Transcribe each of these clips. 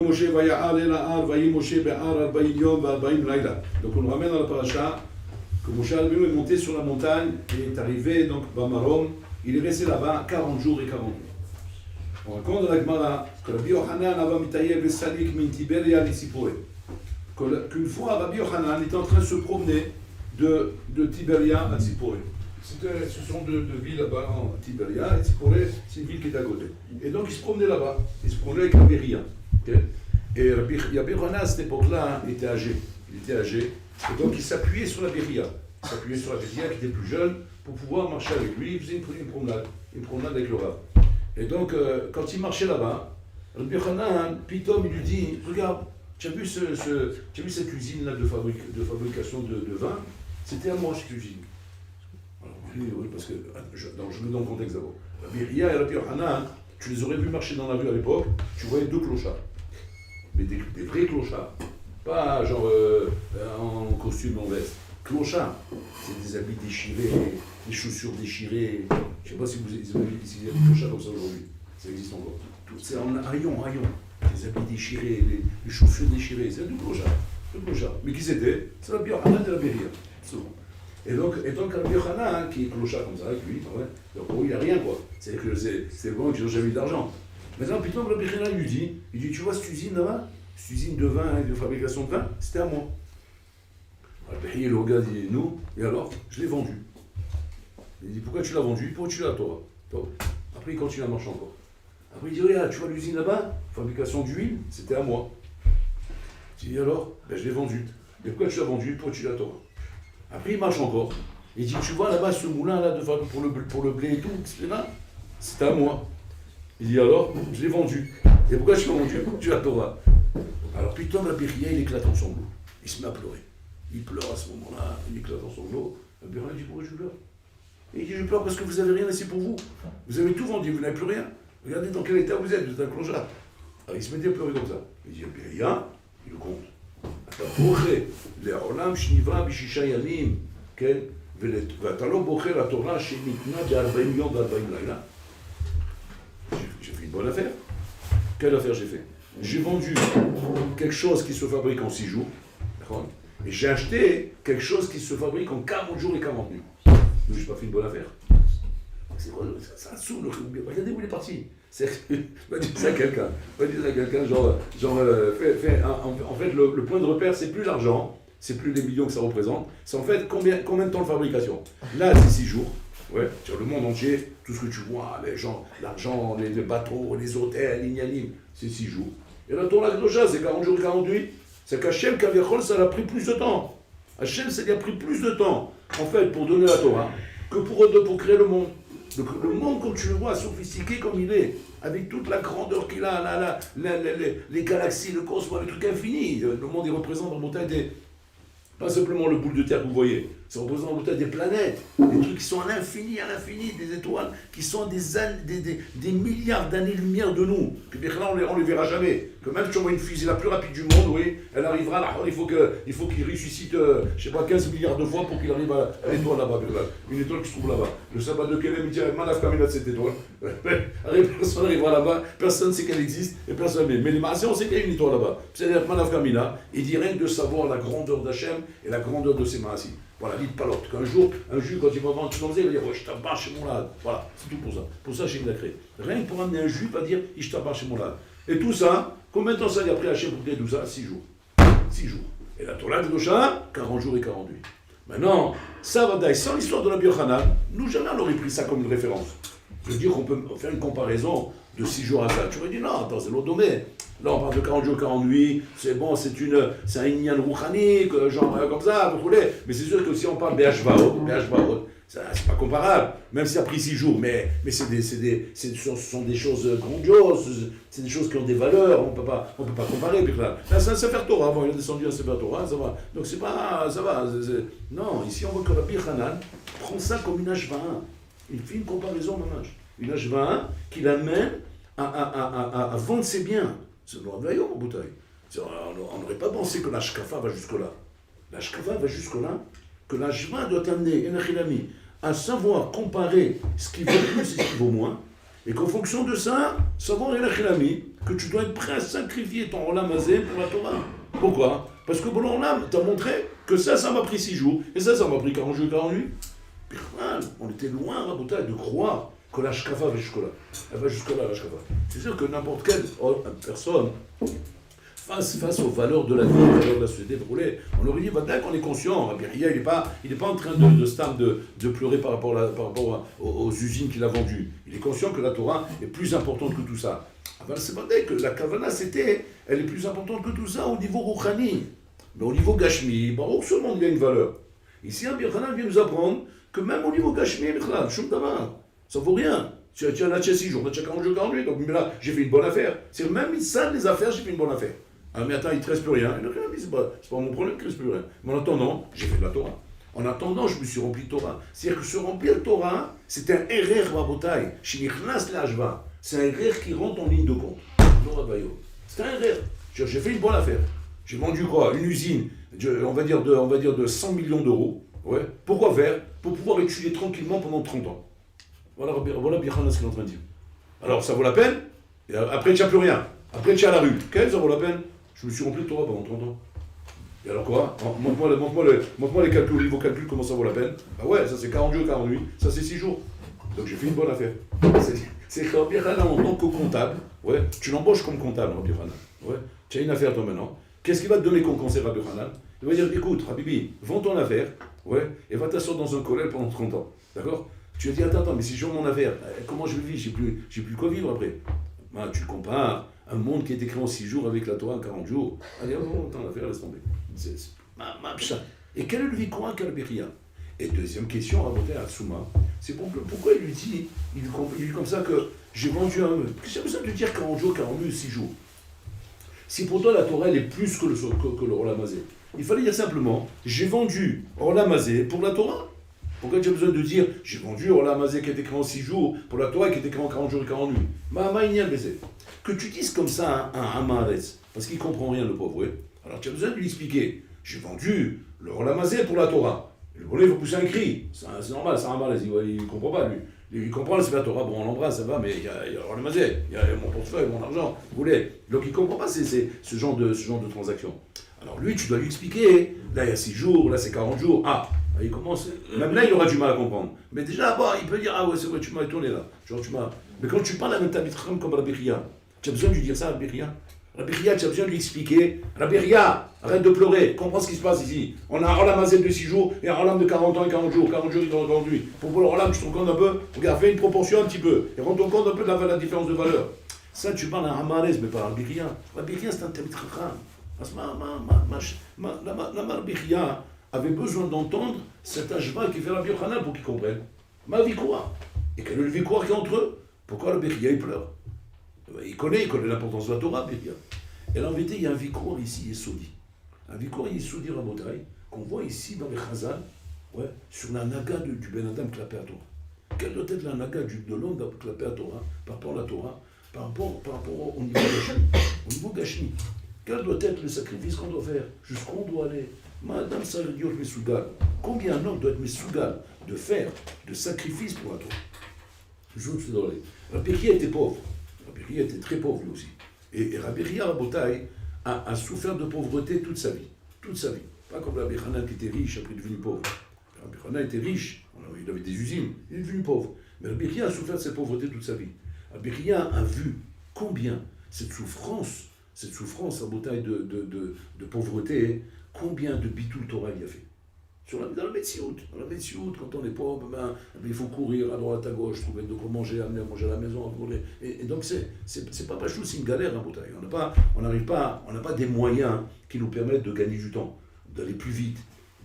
Moshe vaya'al el ha'ar, vayi Moshe be'ar 40 yom ve'arba'im laila. Donc on nous ramène dans la paracha que Moshe Rabbeinu est monté sur la montagne et est arrivé donc Bamarom. Il est resté là-bas 40 jours et 40 nuits. On raconte dans la Gemara que Rabbi Yochanan avait mitayel vesalik min Tiberia l'Isipore. Qu'une fois Rabbi Yochanan était en train de se promener de Tiberia à Tzipore. Ce sont deux villes là-bas, en Tiberia, et Tzipore, c'est une ville qui est à côté. Et donc il se promenait là-bas, il se promenait avec la Beria. Okay? Et Rabbi Yochanan à cette époque-là était âgé. Et donc il s'appuyait sur la Beria. Il s'appuyait sur la Beria qui était plus jeune pour pouvoir marcher avec lui. Il faisait une promenade avec le Rav. Et donc quand il marchait là-bas, Rabbi Yochanan, Pitom, il lui dit, regarde, tu as vu cette usine-là de fabrication de vin? C'était à moi cette usine. Alors oui, parce que je me donne le contexte d'abord. Rabbi Ria et Rabbi Yochanan, tu les aurais vus marcher dans la rue à l'époque, tu voyais deux clochards. Mais des vrais clochards. Pas genre en costume, en veste. Clochards. C'est des habits déchirés, des chaussures déchirées. Je ne sais pas si vous avez utilisé des clochards comme ça aujourd'hui. Ça existe encore. C'est en haillons. Les habits déchirés, les chaussures déchirées, c'est deux clochards. Mais qui c'était? C'est Rabbi Yochanan et Rabbi Ria. Souvent. Et donc Rabbi Yochanan, qui est clochard comme ça, avec lui, ouais, donc il n'y a rien quoi. C'est le bon qui n'a jamais eu d'argent. Maintenant, putain, Rabbi Yochanan lui dit, tu vois cette usine là-bas, cette usine de vin et de fabrication de vin, c'était à moi. Rabbi Yochanan le regarde, il dit, nous, et alors, je l'ai vendu. Il dit, pourquoi tu l'as vendu? Pourquoi tu l'as toi? Après, il continue à marcher encore. Après, il dit, regarde, tu vois l'usine là-bas, fabrication d'huile, c'était à moi. Il dit, alors, je l'ai vendu. Et pourquoi tu l'as vendu? Pourquoi tu l'as toi? Après, il marche encore. Il dit, tu vois là-bas, ce moulin-là pour le blé et tout, c'était à moi. Il dit, alors, je l'ai vendu. Et pourquoi je l'ai vendu? Tu l'as Torah. Alors, putain, la Beria, il éclate en sanglots. Il se met à pleurer. Il pleure à ce moment-là, il éclate en sanglots. La Beria dit, pourquoi je pleure? Et il dit, je pleure parce que vous n'avez rien laissé pour vous. Vous avez tout vendu, vous n'avez plus rien. Regardez dans quel état vous êtes un clochard. Alors, il se mettait à pleurer comme ça. Il dit, Beria, il le compte. אתה בוכה לעולם שנברא בשישה ימים, כן? ואתה לא בוכה לתורה שניתנה ב-40 יום ו-40 לילה. J'ai fait une bonne affaire. Quelle affaire j'ai fait? J'ai vendu quelque chose qui se fabrique en 6 jours, d'accord? Et j'ai acheté quelque chose qui se fabrique en 40 jours et 40 nuits. Donc j'ai pas fait une bonne affaire. C'est quoi? Ça saoule. Regardez où il est parti. Va dire ça à quelqu'un. En fait, le point de repère, c'est plus l'argent, c'est plus les millions que ça représente, c'est en fait combien de temps de fabrication. Là, c'est 6 jours. Ouais, sur le monde entier, tout ce que tu vois, les gens, l'argent, les bateaux, les hôtels, l'ignanim, c'est 6 jours. Et là, ton lac d'Ocha, c'est 40 jours et 40 nuits. C'est qu'Hachem, Kaviachol, ça a pris plus de temps. Hachem, ça lui a pris plus de temps, en fait, pour donner la Torah, que pour créer le monde. Donc, le monde, comme tu le vois, sophistiqué comme il est, avec toute la grandeur qu'il a, les galaxies, le cosmos, le truc infini. Le monde, il représente en montagne pas simplement le boule de terre que vous voyez, ça représente en montagne des planètes, des trucs qui sont à l'infini, des étoiles qui sont des milliards d'années-lumière de nous. Que bien là, on les verra jamais. Que même si tu envoies une fusée la plus rapide du monde, oui, elle arrivera là. Il faut qu'il ressuscite, je sais pas, 15 milliards de fois pour qu'il arrive à l'étoile là-bas. Une étoile qui se trouve là-bas. Le sabbat de Kelem, il dit, Manaf Kamina de cette étoile. Personne n'arrivera là-bas, personne ne sait qu'elle existe, et personne mais les Martiens, on sait qu'il y a une étoile là-bas. C'est-à-dire Manaf Kamina, il dit rien que de savoir la grandeur d'Hachem et la grandeur de ses maasim. Voilà, dites pas l'autre. Qu'un jour, un juif, quand il va vendre tout il va dire, oh, je t'abats chez mon lad. Voilà, c'est tout pour ça. Pour ça, Hachem l'a créé. Rien que pour amener un juif à dire, je t'abats chez mon lad. Et tout ça, combien de temps ça a pris Hachem pour créer tout ça? 6 jours. 6 jours. Et la Torah de Dosha, 40 jours et 40 nuits. Maintenant, ça va d'ailleurs, sans l'histoire de Rabbi Yochanan, nous jamais on aurait pris ça comme une référence. Je veux dire qu'on peut faire une comparaison de 6 jours à ça. Tu aurais dit, non, attends, c'est l'autre domaine. Là, on parle de 40 jours, 40 nuits, c'est bon, c'est un inyan rouchani, genre comme ça, vous voulez. Mais c'est sûr que si on parle BHVAO, c'est pas comparable, même si ça a pris 6 jours, mais ce sont des choses grandioses, c'est des choses qui ont des valeurs, on peut pas comparer. Là, c'est un Sefer Torah, bon, il a descendu un Sefer Torah, ça va. Donc c'est pas, ça va. Non, ici on voit que Rabbi Yochanan prend ça comme une H21. Il fait une comparaison mamage. Une H21 qui l'amène à vendre ses biens. C'est le royaume au bouteille. On n'aurait pas pensé que la shkafa va jusque-là. La shkafa va jusque-là, que la jva doit amener Enachilami à savoir comparer ce qui vaut plus et ce qui vaut moins, et qu'en fonction de ça, savoir Enachilami, que tu dois être prêt à sacrifier ton Olam Hazé pour la Torah. Pourquoi? Parce que bon Olam t'a montré que ça m'a pris 6 jours, et ça m'a pris 40 jours, 40 nuits. On était loin, Rabotai, de croire que la shkafa va jusque-là. Elle va jusque-là, la shkafa. C'est sûr que n'importe quelle personne, face aux valeurs de la vie, aux valeurs de la société brûlée, on leur dit, dès qu'on est conscient, Rabbi Ria, il n'est pas en train de pleurer par rapport aux usines qu'il a vendues. Il est conscient que la Torah est plus importante que tout ça. C'est pas dès que la Kavana, elle est plus importante que tout ça au niveau Rouhani. Mais au niveau Gashmi, Baruch seulement il y a une valeur. Ici, Rabbi Hanan vient nous apprendre que même au niveau Gashmi, ça vaut rien. Tu as 6 jours, tu as 40 jours, 40 nuits, donc là, j'ai fait une bonne affaire. C'est même ça, les affaires, j'ai fait une bonne affaire. Ah, mais attends, il ne te reste plus rien. C'est pas mon problème qu'il ne reste plus rien. Mais en attendant, j'ai fait de la Torah. En attendant, je me suis rempli de Torah. C'est-à-dire que se remplir de Torah, c'est un RR Rabotai. Shinichnas l'Ashva. C'est un RR qui rentre en ligne de compte. C'est un RR. J'ai fait une bonne affaire. J'ai vendu quoi? Une usine, on va dire de 100 millions d'euros. Ouais. Pourquoi faire? Pour pouvoir étudier tranquillement pendant 30 ans. Voilà Bichana ce qu'il est en train de dire. Alors, ça vaut la peine? Et après, tu n'as plus rien. Après, tu es à la rue. Quel ça vaut la peine? Je me suis rempli de Torah pendant 30 ans. Et alors quoi? Montre-moi les calculs, au niveau calcul, comment ça vaut la peine? Ah ouais, ça c'est 40 jours, 40 nuits, ça c'est 6 jours. Donc j'ai fait une bonne affaire. C'est que Rabbi Hanan, en tant que comptable, ouais, tu l'embauches comme comptable, Rabbi Hanan. Ouais, tu as une affaire toi maintenant. Qu'est-ce qu'il va te donner comme conseil, Rabbi Hanan? Il va dire, écoute, Habibi, vends ton affaire, ouais, et va t'asseoir dans un collège pendant 30 ans. D'accord? Tu vas dire, attends, mais si je vends mon affaire, comment je vais vivre? J'ai plus quoi vivre après. Ben, tu compares un monde qui est écrit en 6 jours avec la Torah en 40 jours. Allez, attends, l'affaire, laisse tomber. Et quel est le victoire qu'a Rabbi Ria? Et deuxième question, racontée à Tsuma, c'est pourquoi il lui dit comme ça que j'ai vendu un... Qu'est-ce que ça veut dire 40 jours, 40 nuits, 6 jours? Si pour toi la Torah elle est plus que le Olam Hazé, il fallait dire simplement, j'ai vendu Olam Hazé pour la Torah. Pourquoi tu as besoin de dire, j'ai vendu Olam Hazé qui est écrit en 6 jours pour la Torah qui est écrit en 40 jours et 40 nuits? Que tu dises comme ça à un Maharetz, parce qu'il ne comprend rien le pauvre, oui. Alors tu as besoin de lui expliquer, j'ai vendu le Olam Hazé pour la Torah. Le volet, il faut pousser un cri. C'est normal, c'est un malaise, il ne comprend pas, lui. Il comprend, c'est la Torah, bon, on l'embrasse, ça va, mais il y a le Olam Hazé, il y a mon portefeuille, mon argent, vous voulez. Donc il ne comprend pas ce genre de transaction. Alors lui, tu dois lui expliquer, là il y a 6 jours, là c'est 40 jours, il commence, même là il aura du mal à comprendre. Mais déjà, il peut dire, ah ouais, c'est vrai, tu m'as étonné là. Genre, mais quand tu parles à un Talmid comme Rabbi Ria, tu as besoin de lui dire ça à Rabbi Ria? Rabbi Ria, tu as besoin de lui expliquer. Rabbi Ria, arrête de pleurer, comprends ce qui se passe ici. On a un Olam Hazé de 6 jours et un Olam de 40 ans et 40 jours, 40 jours et 40 nuits. Pour le Olam, tu te rends compte un peu, regarde, fais une proportion un petit peu, et rends-toi compte un peu de la différence de valeur. Ça, tu parles à un malaise, mais pas à Rabbi Ria. Rabbi Ria, c'est un Talmid Chacham. La Rabbi Ria avait besoin d'entendre cet ajva qui fait Rabbi Hanan pour qu'il comprenne. Ma vie quoi? Et quel est le victoire qui est entre eux? Pourquoi Rabbi Ria il pleure? Il connaît l'importance de la Torah, Rabbi Ria. Et en vérité, il y a un victoire ici, Yesodi. Un victoire Yesodi Rabotai, qu'on voit ici dans les Chazal, ouais, sur la naga du Ben Adam clapé à Torah. Quelle doit être la naga de l'homme clapé à Torah, par rapport à la Torah, par rapport au niveau Gashmi? Au niveau Gashmi, quel doit être le sacrifice qu'on doit faire? Jusqu'où on doit aller? Madame Saladiot Mesougal, combien un homme doit être Mesougal de faire de sacrifice pour la Torah? Je vous le dis. Rabbi Ria était pauvre. Rabbi Ria était très pauvre lui aussi. Et Rabbi Ria Rabotai a souffert de pauvreté toute sa vie. Toute sa vie. Pas comme Rabbi Hanan qui était riche, après il est devenu pauvre. Rabbi Hanan était riche, il avait des usines, il est devenu pauvre. Mais Rabbi Ria a souffert de cette pauvreté toute sa vie. Rabbi Ria a vu combien cette souffrance Rabotai de pauvreté, combien de bitul Torah il a fait. Dans la Metsiout, quand on est pauvre, il faut courir à droite, à gauche, trouver de quoi manger, amener à manger à la maison. Et donc c'est pas chou, c'est une galère à Boutaï. On n'a pas des moyens qui nous permettent de gagner du temps, d'aller plus vite,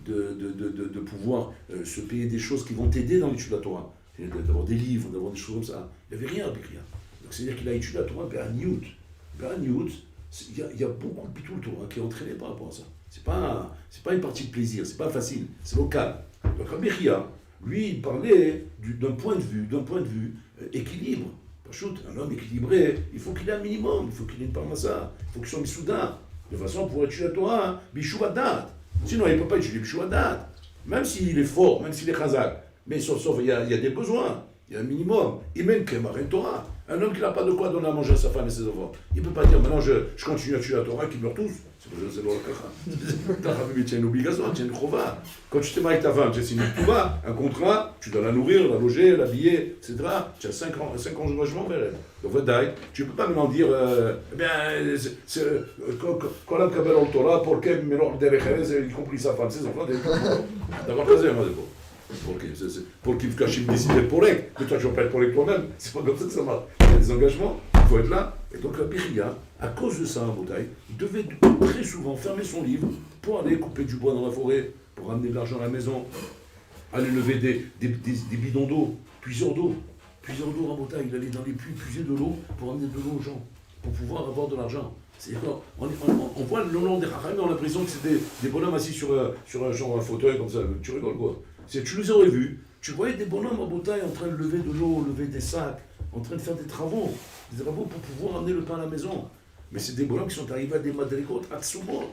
de pouvoir se payer des choses qui vont t'aider dans l'étude de la Torah, d'avoir des livres, d'avoir des choses comme ça. Il n'y avait rien avec rien. Donc c'est-à-dire qu'il a étudié la Torah, il y a beaucoup de bitul Torah qui est entraîné par rapport à ça. C'est pas une partie de plaisir, c'est pas facile, c'est local. Donc Rabbi Ria, lui, il parlait d'un point de vue équilibre. Un homme équilibré, il faut qu'il ait un minimum, il faut qu'il ait une parmassa, il faut qu'il soit misouda, de façon pour étudier la Torah, bishuadat. Sinon, il ne peut pas étudier bishuadat, même s'il est fort, même s'il est chazak. Mais sauf il y a des besoins, il y a un minimum. Et même Kemar Torah. Un homme qui n'a pas de quoi donner à manger à sa femme et ses enfants, il ne peut pas dire maintenant je continue à tuer la Torah, qu'ils meurent tous. C'est le kacha. Ta femme, tu as une obligation, tu as une chova. Quand tu t'es marié avec ta femme, tu as signé un contrat, tu dois la nourrir, la loger, l'habiller, etc. Tu as 5 ans de logement vers elle. Donc voilà, tu ne peux pas maintenant dire, eh bien, quand la kabel al Torah, pour lequel y compris sa femme, ses enfants, d'avoir casé un modèle. Pour qu'il cache une décision pour l'aigle, mais toi tu vas pas être pour l'aigle toi-même, c'est pas comme ça que ça marche. Il y a des engagements, il faut être là. Et donc la Biria, à cause de ça, en bouteille, devait très souvent fermer son livre pour aller couper du bois dans la forêt, pour ramener de l'argent à la maison, aller lever des bidons d'eau, puiseurs d'eau en bouteille. Il allait dans les puits puiser de l'eau pour amener de l'eau aux gens, pour pouvoir avoir de l'argent. On voit le long des Chachamim, on a l'impression que c'était des bonhommes assis sur un fauteuil comme ça. Tu rigoles quoi? Tu les aurais vus, tu voyais des bonhommes en bouteille en train de lever de l'eau, lever des sacs, en train de faire des travaux pour pouvoir amener le pain à la maison. Mais c'est des bonhommes qui sont arrivés à des madrigotes, à Tsumot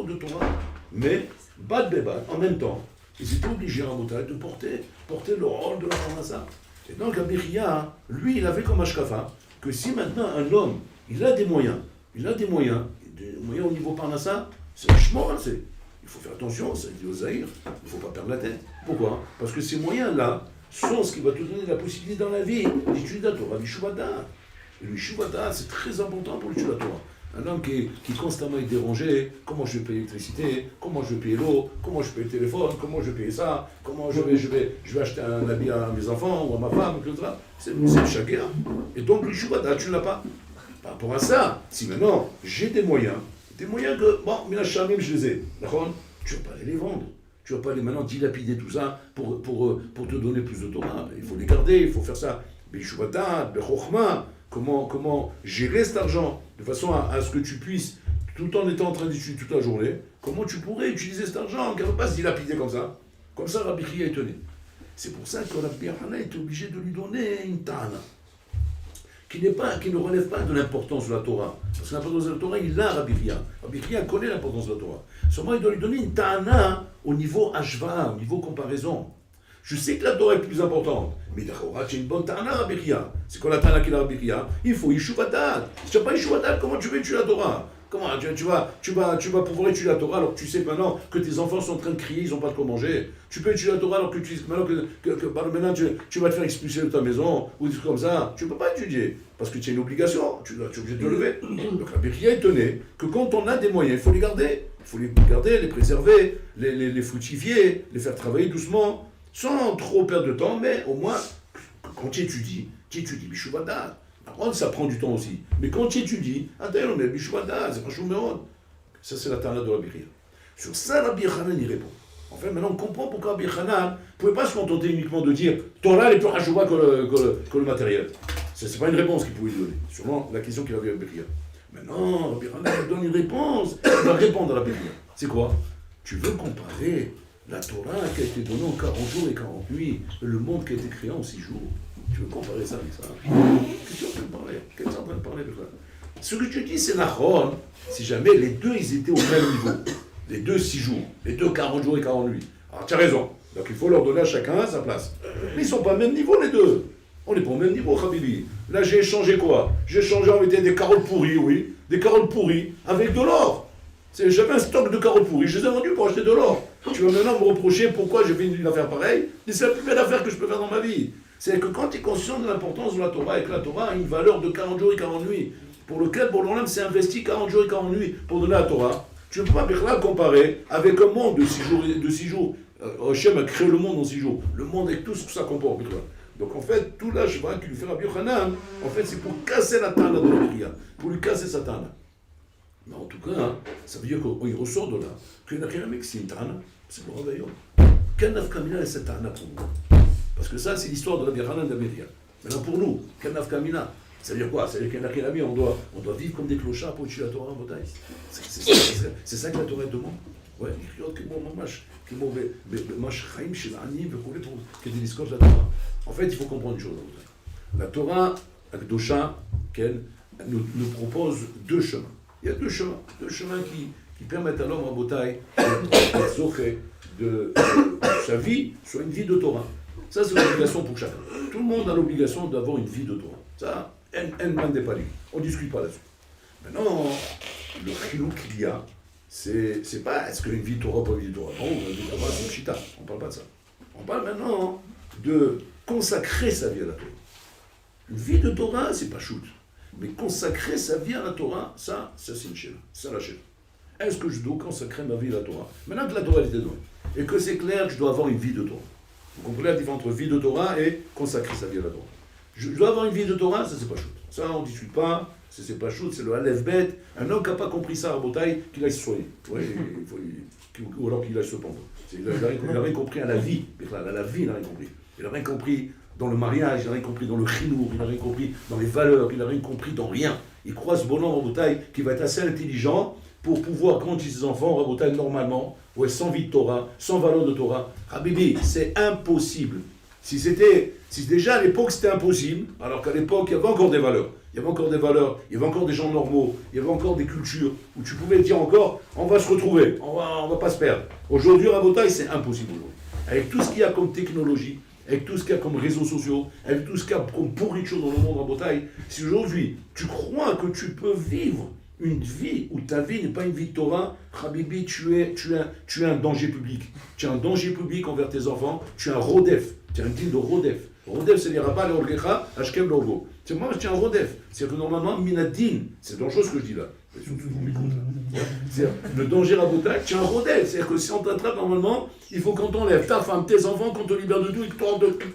de Torah. Mais, bad bebad, en même temps, ils étaient obligés en bouteille de porter le rôle de la Parnassa. Et donc, Abiria, lui, il avait comme Ashkafa que si maintenant un homme, il a des moyens au niveau Parnassa, c'est vachement, il faut faire attention, ça dit aux Zahir, il ne faut pas perdre la tête. Pourquoi? Parce que ces moyens-là sont ce qui va te donner la possibilité dans la vie d'étudier la Torah, l'Ishuvada. Et l'Ishuvada, c'est très important pour l'étude de la Torah. Un homme qui constamment est dérangé, comment je vais payer l'électricité, comment je vais payer l'eau, comment je vais payer le téléphone, comment je vais payer ça, comment je vais acheter un habit à mes enfants ou à ma femme, etc. C'est le chagrin. Et donc l'Ishuvada, tu ne l'as pas. Par rapport à ça, si maintenant j'ai des moyens que, bon, mais la chamim, je les ai, d'accord? Tu ne vas pas aller les vendre. Tu ne vas pas aller maintenant dilapider tout ça pour te donner plus de Torah. Il faut les garder, il faut faire ça. Bishuvata, Bechokma, comment gérer cet argent de façon à ce que tu puisses, tout en étant en train d'étudier toute la journée, comment tu pourrais utiliser cet argent, qu'il ne va pas se dilapider comme ça. Comme ça, Rabbi Chia est étonné. C'est pour ça que Rabbi Hana est obligé de lui donner une tana. Qui ne relève pas de l'importance de la Torah. Parce que l'importance de la Torah, il l'a, Rabbi Chia. Rabbi Chia connaît l'importance de la Torah. Seulement, il doit lui donner une ta'ana au niveau ashva, au niveau comparaison. Je sais que la Torah est plus importante, mais d'accord, j'ai une bonne ta'ana, Rabbi Chia. C'est quoi la ta'ana qu'il a, Rabbi Chia? Il faut Yishuvadat. Si tu n'as pas Yishuvadat, comment tu veux étudier la Torah? Comment tu vas pouvoir étudier la Torah alors que tu sais maintenant que tes enfants sont en train de crier, ils n'ont pas de quoi manger. Tu peux étudier la Torah alors que tu sais maintenant tu vas te faire expulser de ta maison ou des trucs comme ça. Tu ne peux pas étudier parce que tu as une obligation, tu es obligé de te lever. Donc la Biria est étonnée que quand on a des moyens, il faut les garder. Il faut les garder, les préserver, les fructifier, les faire travailler doucement, sans trop perdre de temps, mais au moins quand tu étudies, Bishuvada. Par contre, ça prend du temps aussi. Mais quand tu étudies, on est Bishuvada, c'est pas Shumeon. Ça, c'est la Tana de Rabbi Chia. Sur ça, Rabbi Hanan y répond. En fait, maintenant, on comprend pourquoi Rabbi Hanan ne pouvait pas se contenter uniquement de dire Torah est plus Hashuvah que le matériel. Ce n'est pas une réponse qu'il pouvait lui donner. Sûrement la question qu'il avait avec Rabbi Chia. Maintenant, Rabbi Hanan donne une réponse. Il va répondre à Rabbi Chia. C'est quoi? Tu veux comparer la Torah qui a été donnée en 40 jours et 40 nuits, et le monde qui a été créé en 6 jours. Tu veux comparer ça avec ça? Qu'est-ce que tu es en train de parler? Qu'est-ce que tu es en train de parler de ça? Ce que tu dis, c'est Nachon, si jamais les deux, ils étaient au même niveau. Les deux 6 jours, les deux 40 jours et 40 nuits. Alors tu as raison, donc il faut leur donner à chacun sa place. Mais ils ne sont pas au même niveau les deux. On n'est pas au même niveau, Khabibi. Là j'ai échangé quoi? J'ai échangé avec des carottes pourries, oui. Des carottes pourries avec de l'or. J'avais un stock de carottes pourries, je les ai vendus pour acheter de l'or. Tu vas maintenant me reprocher pourquoi j'ai fait une affaire pareille, mais c'est la plus belle affaire que je peux faire dans ma vie. C'est que quand tu es conscient de l'importance de la Torah et que la Torah a une valeur de 40 jours et 40 nuits, pour lequel l'homme s'est investi 40 jours et 40 nuits pour donner la Torah, tu ne peux pas comparer avec un monde de 6 jours. Hachem a créé le monde en 6 jours. Le monde avec tout ce que ça comporte. Donc en fait, tout là, je vois qu'il lui fait Rabbi Hanan, en fait, c'est pour casser la tana de la prière, pour lui casser sa tana. Mais en tout cas, ça veut dire qu'il ressort de là, qu'il n'a rien avec c'est une tana, c'est le réveillon. Quel nafkamina est cette tana pour nous? Parce que ça, c'est l'histoire de Rabbi Hanan d'Améria. Maintenant pour nous, quel nafkamina? Ça veut dire quoi? Ça veut dire qu'il y en a qui on doit vivre comme des clochards pour étudier la Torah en bataille. C'est ça que la Torah demande. Ouais, en fait, il faut comprendre une chose. La Torah, Akdosha, qu'elle nous propose 2 chemins. Il y a 2 chemins qui permettent à l'homme en bataille de sa vie, soit une vie de Torah. Ça, c'est l'obligation pour chacun. Tout le monde a l'obligation d'avoir une vie de Torah. Ça, en mandez pas lui. On ne discute pas là-dessus. Maintenant, le chinook qu'il y a, c'est pas est-ce qu'une vie de Torah ou pas une vie de Torah. Non, une vie de Torah, c'est une chita. On ne parle pas de ça. On parle maintenant de consacrer sa vie à la Torah. Une vie de Torah, c'est pas shoot. Mais consacrer sa vie à la Torah, ça c'est une chéla. C'est la chéla. Est-ce que je dois consacrer ma vie à la Torah? Maintenant que la Torah était donnée, et que c'est clair que je dois avoir une vie de Torah. Vous comprenez la différence entre vie de Torah et consacrer sa vie à la Torah. Je dois avoir une vie de Torah, ça c'est pas shoot. Ça on ne discute pas, c'est pas shoot, c'est le Aleph Bet. Un homme qui n'a pas compris ça à Rabotaï, qu'il aille se soigner. Ouais, ou alors qu'il aille se pendre. Il n'a rien compris à la vie. À la vie, il n'a rien compris. Il n'a rien compris dans le mariage, il n'a rien compris dans le chinour, il n'a rien compris dans les valeurs, il n'a rien compris dans rien. Il croit ce bonhomme Rabotaï qui va être assez intelligent pour pouvoir grandir ses enfants Rabotaï normalement, ouais, sans vie de Torah, sans valeur de Torah. Habibi, c'est impossible. Si déjà à l'époque c'était impossible, alors qu'à l'époque il y avait encore des valeurs, il y avait encore des gens normaux, il y avait encore des cultures où tu pouvais dire encore, on va se retrouver, on va pas se perdre. Aujourd'hui, Rabotaï, c'est impossible aujourd'hui. Avec tout ce qu'il y a comme technologie, avec tout ce qu'il y a comme réseaux sociaux, avec tout ce qu'il y a comme pourriture dans le monde Rabotaï, si aujourd'hui tu crois que tu peux vivre une vie où ta vie n'est pas une vie de Torah, Habibi, tu es un danger public. Tu es un danger public envers tes enfants, tu es un rodef. Tu es un type de rodef. Rodef, c'est les rabats, les orgecha, ashkem, logo. Moi, je tiens un rodef. C'est-à-dire que normalement, minadin, c'est dangereux ce que je dis là. C'est-à-dire, le danger rabotaï, tu es un rodef. C'est-à-dire que si on t'attrape, normalement, il faut qu'on t'enlève ta femme, tes enfants, qu'on te libère de tout et que tu rentres de tout.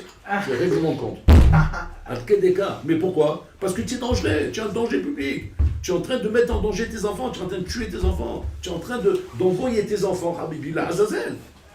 C'est règlement de compte. À quel des cas? Mais pourquoi? Parce que tu es dangereux, tu es un danger public. Tu es en train de mettre en danger tes enfants, tu es en train de tuer tes enfants, tu es en train d'envoyer tes enfants, Habibi, là, Azazel.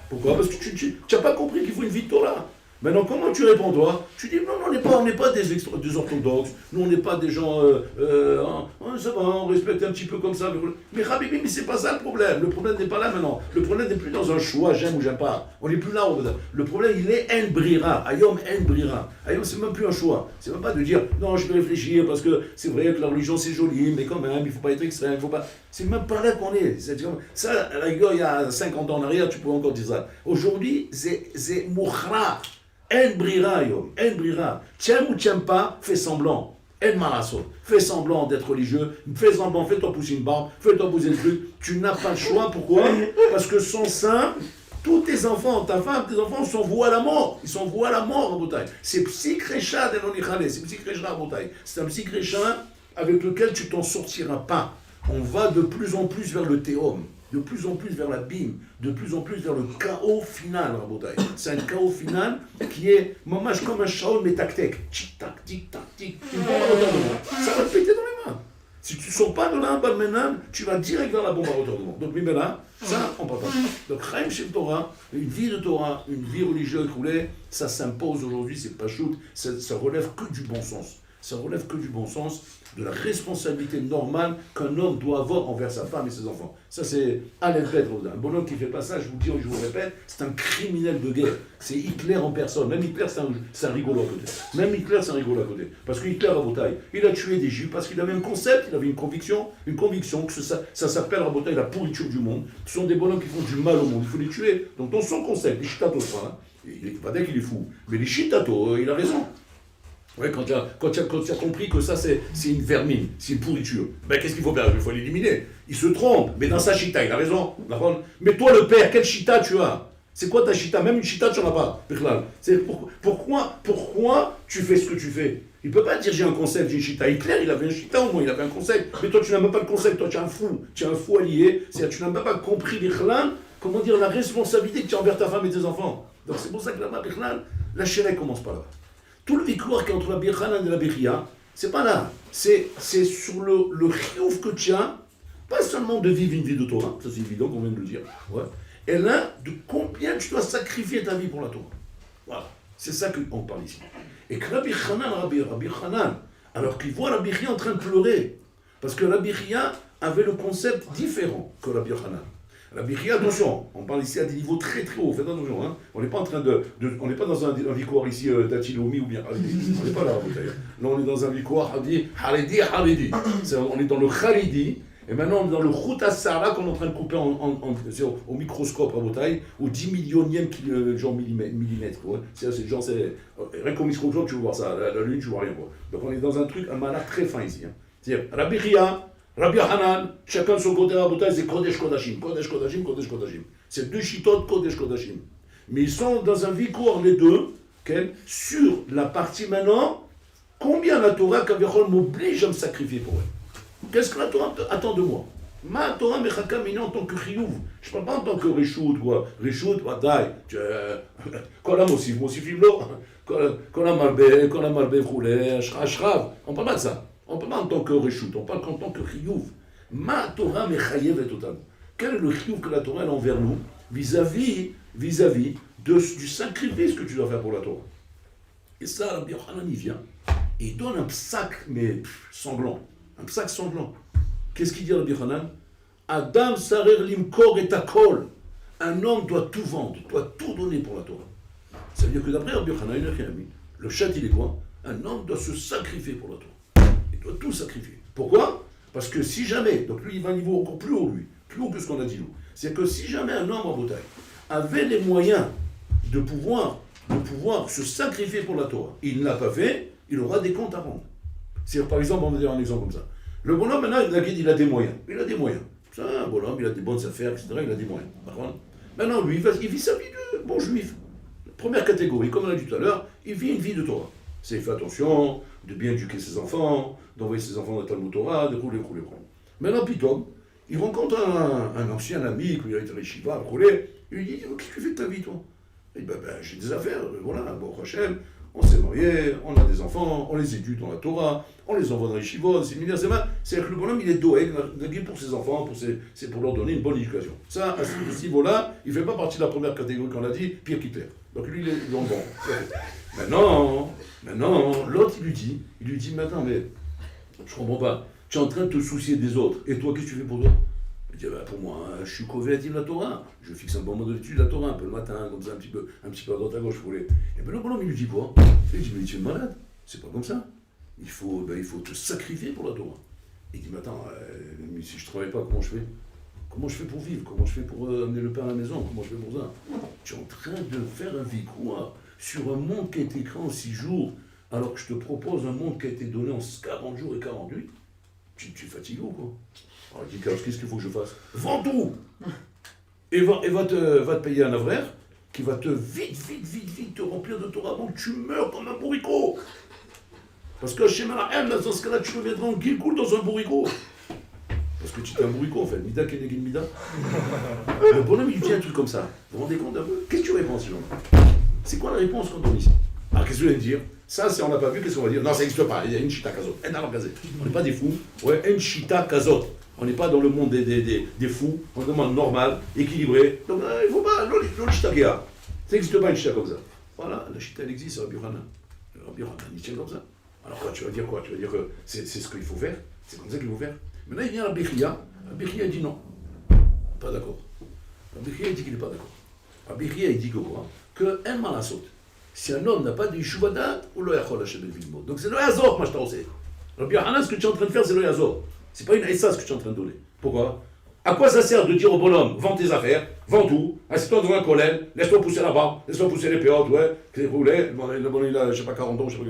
Pourquoi? Parce que tu n'as pas compris qu'il faut une vie de Torah. Maintenant, comment tu réponds, toi? Tu dis, non, on n'est pas des orthodoxes, nous, on n'est pas des gens, ça va, on respecte un petit peu comme ça. Mais Habibi, mais c'est pas ça le problème. Le problème n'est pas là maintenant. Le problème n'est plus dans un choix, j'aime ou j'aime pas. On n'est plus là. Le problème, il est en brira. Ayom en brira. Ayom, c'est même plus un choix. C'est même pas de dire, non, je vais réfléchir parce que c'est vrai que la religion, c'est joli, mais quand même, il faut pas être extrême, il faut pas. C'est même pas là qu'on est. Ça, à la rigueur, il y a 50 ans en arrière, tu pouvais encore dire ça. Aujourd'hui, c'est mouchra. En brira, yom, en brira. T'aimes ou t'aimes pas, fais semblant. En marasso. Fais semblant d'être religieux, fais semblant, fais-toi pousser une barbe, fais-toi pousser le truc. Tu n'as pas le choix, pourquoi? Parce que sans ça, tous tes enfants, ta femme, tes enfants sont voués à la mort. Ils sont voués à la mort en Botaï. C'est psychrécha d'Elonichale, c'est psychrécha en Botaï. C'est un psychrécha avec lequel tu t'en sortiras pas. On va de plus en plus vers le théum. De plus en plus vers l'abîme, de plus en plus vers le chaos final, Rabotaï. C'est un chaos final qui est, mamash comme un shaol métactec. Tic-tac, tic-tac, tic. Ça va te péter dans les mains. Si tu ne sors pas de là, maintenant, tu vas direct vers la bombe à retardement. Donc, mais là, ça, on ne parle pas. Donc, Chaim Shem Torah, une vie de Torah, une vie religieuse roulée, ça s'impose aujourd'hui, c'est pas shoot, ça relève que du bon sens. Ça relève que du bon sens, de la responsabilité normale qu'un homme doit avoir envers sa femme et ses enfants. Ça, c'est Aleph Bet. Un bonhomme qui ne fait pas ça, je vous dis et je vous répète, c'est un criminel de guerre. C'est Hitler en personne. Même Hitler, c'est un rigolo à côté. Même Hitler, c'est un rigolo à côté. Parce que Hitler, à Rabotaï, il a tué des juifs parce qu'il avait un concept, il avait une conviction que ça s'appelle Rabotaï la pourriture du monde. Ce sont des bonhommes qui font du mal au monde. Il faut les tuer. Donc, dans son concept, les chitatos, il ne faut pas dire qu'il est fou, mais les chitatos, il a raison. Ouais, quand tu as compris que ça c'est une vermine, c'est une pourriture, ben qu'est-ce qu'il faut faire? Il faut l'éliminer. Il se trompe, mais dans sa chita, il a raison. Mais toi le père, quelle chita tu as? C'est quoi ta chita? Même une chita tu n'en as pas. C'est pourquoi tu fais ce que tu fais? Il ne peut pas dire j'ai un concept, j'ai une chita. Hitler, il avait un chita au moins, il avait un concept. Mais toi tu n'as même pas le concept, toi tu es un fou. Tu es un fou allié, c'est-à-dire tu n'as même pas compris comment dire, la responsabilité que tu as envers ta femme et tes enfants. Donc c'est pour ça que là-bas, la chérie commence pas là. Tout le victoire qui est entre la Birchanan et la Bechia, c'est pas là. C'est sur le chiouf que tu as, pas seulement de vivre une vie de Torah, ça c'est évident qu'on vient de le dire, ouais. Et là, de combien tu dois sacrifier ta vie pour la Torah. Voilà, c'est ça qu'on parle ici. Et que Rabbi Hanan, alors qu'il voit Rabbi Chia en train de pleurer, parce que Rabbi Chia avait le concept différent que Rabbi Hanan. Rabbi Chia, attention, on parle ici à des niveaux très très hauts, faites attention, hein. On n'est pas en train on n'est pas dans un victoire ici d'Atilomi ou bien Haredi, on n'est pas là, d'ailleurs. Là on est dans un victoire Haredi. On est dans le Haredi, Et maintenant, on est dans le Chut HaSara qu'on est en train de couper c'est au microscope à Botaï, au 10 millionième genre millimètre. Quoi. Rien qu'au microscope, tu veux voir ça. La lune, tu vois rien. Quoi. Donc on est dans un truc, un malade très fin ici. Hein. C'est-à-dire, Rabbi Chia, Rabbi Hanan, chacun de son côté à Botaï, c'est Kodesh Kodashim. Kodesh Kodashim, Kodesh Kodashim. C'est deux chitotes Kodesh Kodashim. Mais ils sont dans un vikour, les deux, sur la partie maintenant, combien la Torah, Kaviachol, m'oblige à me sacrifier pour elle. Qu'est-ce que la Torah attend de moi? Ma Torah mechaka mini en tant que chiyuv. Je ne parle pas en tant que reshoot, quoi. Reshoot, wadai. Kol mosifim lo. Kol marbe choulé, ashrav. On ne parle pas de ça. On ne parle pas en tant que reshoot, on parle en tant que chiyuv. Ma Torah mechayev et totalement. Quel est le chiyuv que la Torah a envers nous vis-à-vis du sacrifice que tu dois faire pour la Torah? Et ça, Rabbi Yochanan, il vient et il donne un psaque, mais sanglant. Un psaque sanglant. Qu'est-ce qu'il dit Rabbi Yochanan? Adam sarer limkor et takol. Un homme doit tout vendre, doit tout donner pour la Torah. Ça veut dire que d'après Rabbi Yochanan, le chat, il est quoi? Un homme doit se sacrifier pour la Torah. Il doit tout sacrifier. Pourquoi? Parce que si jamais, donc lui, il va à un niveau encore plus haut, lui, plus haut que ce qu'on a dit nous. C'est que si jamais un homme en Botaï avait les moyens de pouvoir se sacrifier pour la Torah, il ne l'a pas fait, il aura des comptes à rendre. C'est par exemple, on va dire un exemple comme ça. Le bonhomme, maintenant, il a des moyens. Il a des moyens. C'est un bonhomme, il a des bonnes affaires, etc. Il a des moyens. Maintenant, lui, il vit sa vie de bon juif. Première catégorie, comme on a dit tout à l'heure, il vit une vie de Torah. C'est, il fait attention de bien éduquer ses enfants, d'envoyer ses enfants dans le Talmud Torah, de rouler. Maintenant, Pitom, il rencontre un ancien ami qui a été à l'Yeshiva, il lui dit, qu'est-ce que tu fais de ta vie, toi? Il dit, j'ai des affaires, voilà, bon, Hachem, on s'est mariés, on a des enfants, on les éduque dans la Torah, on les envoie dans les Yeshivot, c'est-à-dire que le bonhomme, il est doé pour ses enfants, c'est pour leur donner une bonne éducation. Ça, à ce niveau-là, il ne fait pas partie de la première catégorie qu'on a dit, pire qu'Hitler. Donc lui, il est bon. Maintenant, l'autre, il lui dit, maintenant, mais je comprends pas, tu es en train de te soucier des autres, et toi, qu'est-ce que tu fais pour toi? Il dit, pour moi, je suis converti de la Torah. Je fixe un bon mode d'étude de la Torah, un peu le matin, comme ça, un petit peu à droite à gauche, vous voulez. Et bien le bonhomme, il lui dit quoi? Il dit, mais tu es malade, c'est pas comme ça. Il faut te sacrifier pour la Torah. Il dit, mais attends, mais si je travaille pas, comment je fais? Comment je fais pour vivre? Comment je fais pour amener le pain à la maison? Comment je fais pour ça? Tu es en train de faire un vikouah sur un monde qui a été créé en 6 jours, alors que je te propose un monde qui a été donné en 40 jours et 40 nuits. Tu es fatigué ou quoi? Alors il dit, qu'est-ce qu'il faut que je fasse? Vends tout! Et va te payer un avraire qui va te vite te remplir de Torah avant que tu meurs comme un bourricot. Parce que chez Marahem, dans ce cas-là, tu reviendras en Gilgoul dans un bourricot. Parce que tu es un bourricot en fait, Mida Kenegin Mida. Le bonhomme il dit un truc comme ça. Vous vous rendez compte un peu? Qu'est-ce que tu réponds, ce genre? C'est quoi la réponse qu'on donne ici? Alors qu'est-ce que vous allez me dire? Ça, si on n'a pas vu, qu'est-ce qu'on va dire? Non, ça n'existe pas, il y a une chita kazot. On n'est pas des fous. Ouais, une chita kazot. On n'est pas dans le monde des fous, on est dans le monde normal, équilibré. Donc il ne faut pas, l'autre chita qu'il y a. Ça n'existe pas une chita comme ça. Voilà, la chita elle existe, Rabbi Yochanan. Rabbi Yochanan, il tient comme ça. Alors quoi, tu vas dire quoi? Tu vas dire que c'est ce qu'il faut faire? C'est comme ça qu'il faut faire? Maintenant il vient Rabbi Chia, il dit non. Pas d'accord. Rabbi Chia il dit qu'il n'est pas d'accord. Rabbi Chia il dit que quoi? Que un malasot. Si un homme n'a pas de yeshuvadat, ou le yachol Hashem el vilmod. Donc c'est le yazor, moi je t'en sais. Rabbi Yochanan, ce que tu es en train de faire, c'est le yazor. C'est pas une haïssa ce que tu es en train de donner. Pourquoi? À quoi ça sert de dire au bonhomme, vends tes affaires, vends tout, assieds-toi devant un collègue, laisse-toi pousser là-bas, laisse-toi pousser les péotes, ouais, qu'est-ce que vous voulez? Le bonhomme il a, je sais pas, 40 ans, je sais pas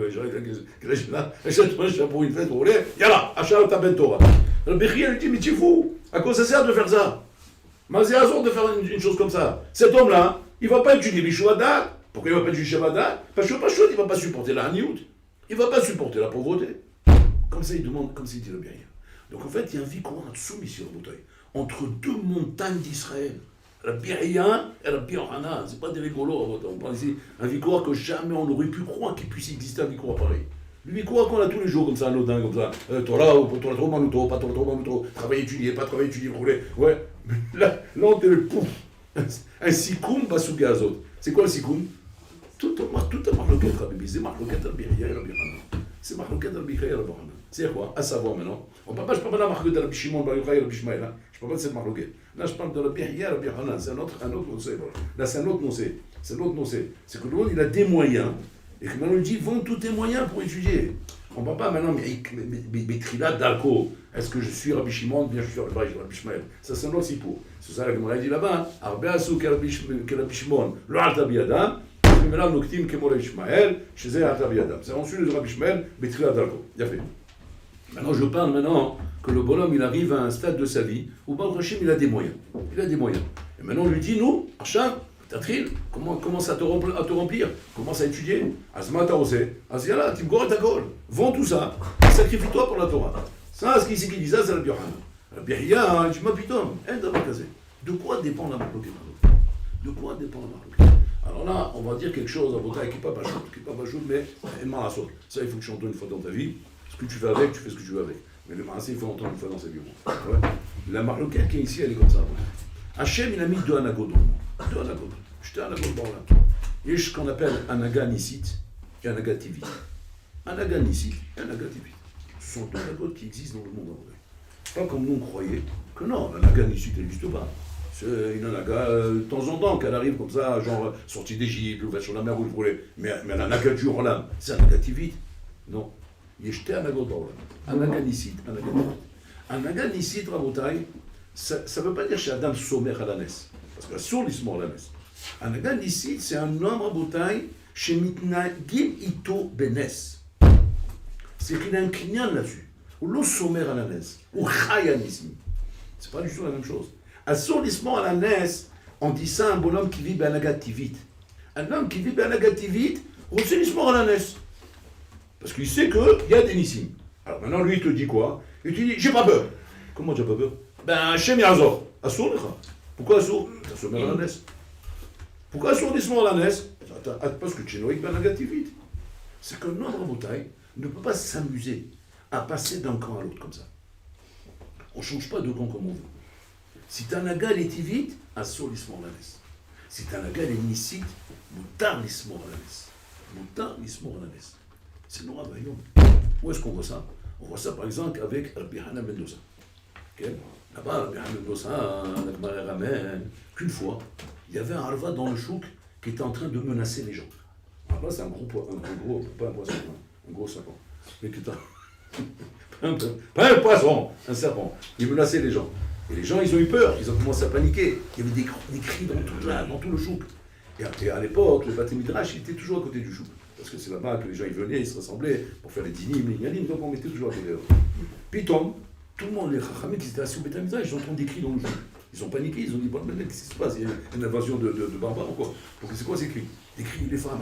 quel âge il a, achète-toi un chapeau, une fête, vous voulez? Yalla, achète ta bentora. Le Bechia lui dit, mais tu es fou, à quoi ça sert de faire ça? Mais c'est hasard de faire une chose comme ça. Cet homme-là, il va pas étudier les Shuhadat. Pourquoi il va pas étudier Shuhadat? Parce que pas chouette, il va pas supporter la Haniout, il va pas supporter la pauvreté. Comme ça il demande, comme ça il dit le bien. Donc en fait, il y a un vikouah de soumission au Botaï, entre deux montagnes d'Israël, la Birya et la Birhana. Ce n'est pas des rigolos, on parle ici un vikouah que jamais on n'aurait pu croire qu'il puisse exister un vikouah pareil. Le vikouah qu'on a tous les jours, comme ça, anodin, comme ça, Torah ou Torah trop manuto, pas Torah trop manuto, travailler, étudier, pas travailler, étudier, vous voulez, ouais, là, on te le pouf. Un sikoum basouké azot. C'est quoi le sikoum? Tout est marloquet, c'est marloquet al Birya et la Birhana. C'est marloquet al Birya et la Birhana. C'est quoi? À savoir maintenant. Je ne parle pas de la marque de la Bishimon, de la Bishmaïla. Je ne parle pas de cette marque. Là, je parle de la Bihya, la Bihana. C'est un autre noncé. Là, c'est un autre noncé. C'est que le monde, il a des moyens. Et que maintenant, il dit, vends tous tes moyens pour étudier. On ne parle pas maintenant, mais Trila, Dalko. Est-ce que je suis Rabbi Shimon? Bien, je suis Rabbi Shmuel. Ça, c'est un autre sipour. C'est ça que Gemara dit là-bas. Arbe asu Rabbi Shimon, lo alta biyadam, maintenant noktim kemo Rabbi Shmuel, chez eux alta biyadam. C'est ensuite le Rabbi Shmuel, betria darko. Bien fait. Maintenant, je parle que le bonhomme, il arrive à un stade de sa vie où Baruch Hashem, il a des moyens. Il a des moyens. Et maintenant, on lui dit, nous, Hacham, Tatril, commence à te remplir, commence à étudier. Azma ta'osé, Aziala, Timgoret Akol. Vends tout ça, sacrifie-toi pour la Torah. Ça, ce qui dit ça, c'est le Biohan. Le Bihya, tu m'as pitom, de quoi dépend la marloquette? De quoi dépend la marloquette? Alors là, on va dire quelque chose à Bota qui n'est pas Bachout, mais Marasot. Ça, il faut que tu entendes une fois dans ta vie. Ce que tu fais avec, tu fais ce que tu veux avec. Mais le Marasé, il faut entendre une fois dans sa vie. Ouais. La marloquette qui est ici, elle est comme ça. Hachem, il a mis deux anagotes dans le monde. Deux anagotes. J'étais anagote dans là. Il y a ce qu'on appelle anaga nisite et anaga tivite. Anaga nisite et anaga tivite. Ce sont deux anagotes qui existent dans le monde en vrai. Pas comme nous on croyait que non, l'anaga nisite n'existe pas. C'est une anaga de temps en temps qu'elle arrive comme ça, genre sortie d'Égypte, ouverte sur la mer où vous voulez. Mais l'anaga du Rolam, c'est anaga tivite. Non. Il y a jeté anagote dans là. Anaga nisite, anaga tivite. Anaga nisite, Rabotai, ça ne veut pas dire chez Adam Somer à la Nes. Parce que sur l'ismor à la Nes. Anaga nisite, c'est un homme Rabotai, chez Mitnagim Ito Benes. C'est qu'il a un kinyan là-dessus. Ou l'eau sommer à la Nes. Ou Chayanissim. C'est pas du tout la même chose. À sur l'ismor à la Nes, on dit ça un bonhomme qui vit Banaga Tivit. Un homme qui vit Banaga Tivit, c'est l'ismor à la Nes. Parce qu'il sait qu'il y a des nissim. Alors maintenant, lui, il te dit quoi? Il te dit, j'ai pas peur. Comment tu n'as pas peur? Ben, Hachem Yazor. Assour, pourquoi Assour? Ça se met à la Nes. Pourquoi assourdissement à la NES? Parce que Tchénoïk ben négativite. C'est qu'un homme Rabotai ne peut pas s'amuser à passer d'un camp à l'autre comme ça. On ne change pas de camp comme on veut. Si t'as un naga est tivite, assourdissement à la NES. Si t'as un naga est nisite, moutar l'ismor à la NES. Moutar l'ismor à la NES. C'est Nora Bayom. Où est-ce qu'on voit ça? On voit ça par exemple avec Rabbi Hanan ben Dosa. Okay? Là-bas, Rabbi Hanan ben Dosa, la Gemara ramène qu'une fois, il y avait un harva dans le chouk qui était en train de menacer les gens. Harva, c'est un gros, pas un poisson, un gros serpent. Mais qui pas un poisson, un serpent. Il menaçait les gens. Et les gens, ils ont eu peur, ils ont commencé à paniquer. Il y avait des cris dans tout le chouk. Et à l'époque, le Bate Midrash, il était toujours à côté du chouk. Parce que c'est là-bas que les gens ils venaient, ils se rassemblaient pour faire les dinim, les ignanim, donc on était toujours à côté d'eux. Puis tout le monde, les chachamim qui étaient assis au Bate Midrash, ils ont entendu des cris dans le chouk. Ils ont paniqué, ils ont dit, bon, mais qu'est-ce qui se passe? Il y a une invasion de barbares ou quoi? Donc c'est quoi ces cris? Des cris, les femmes,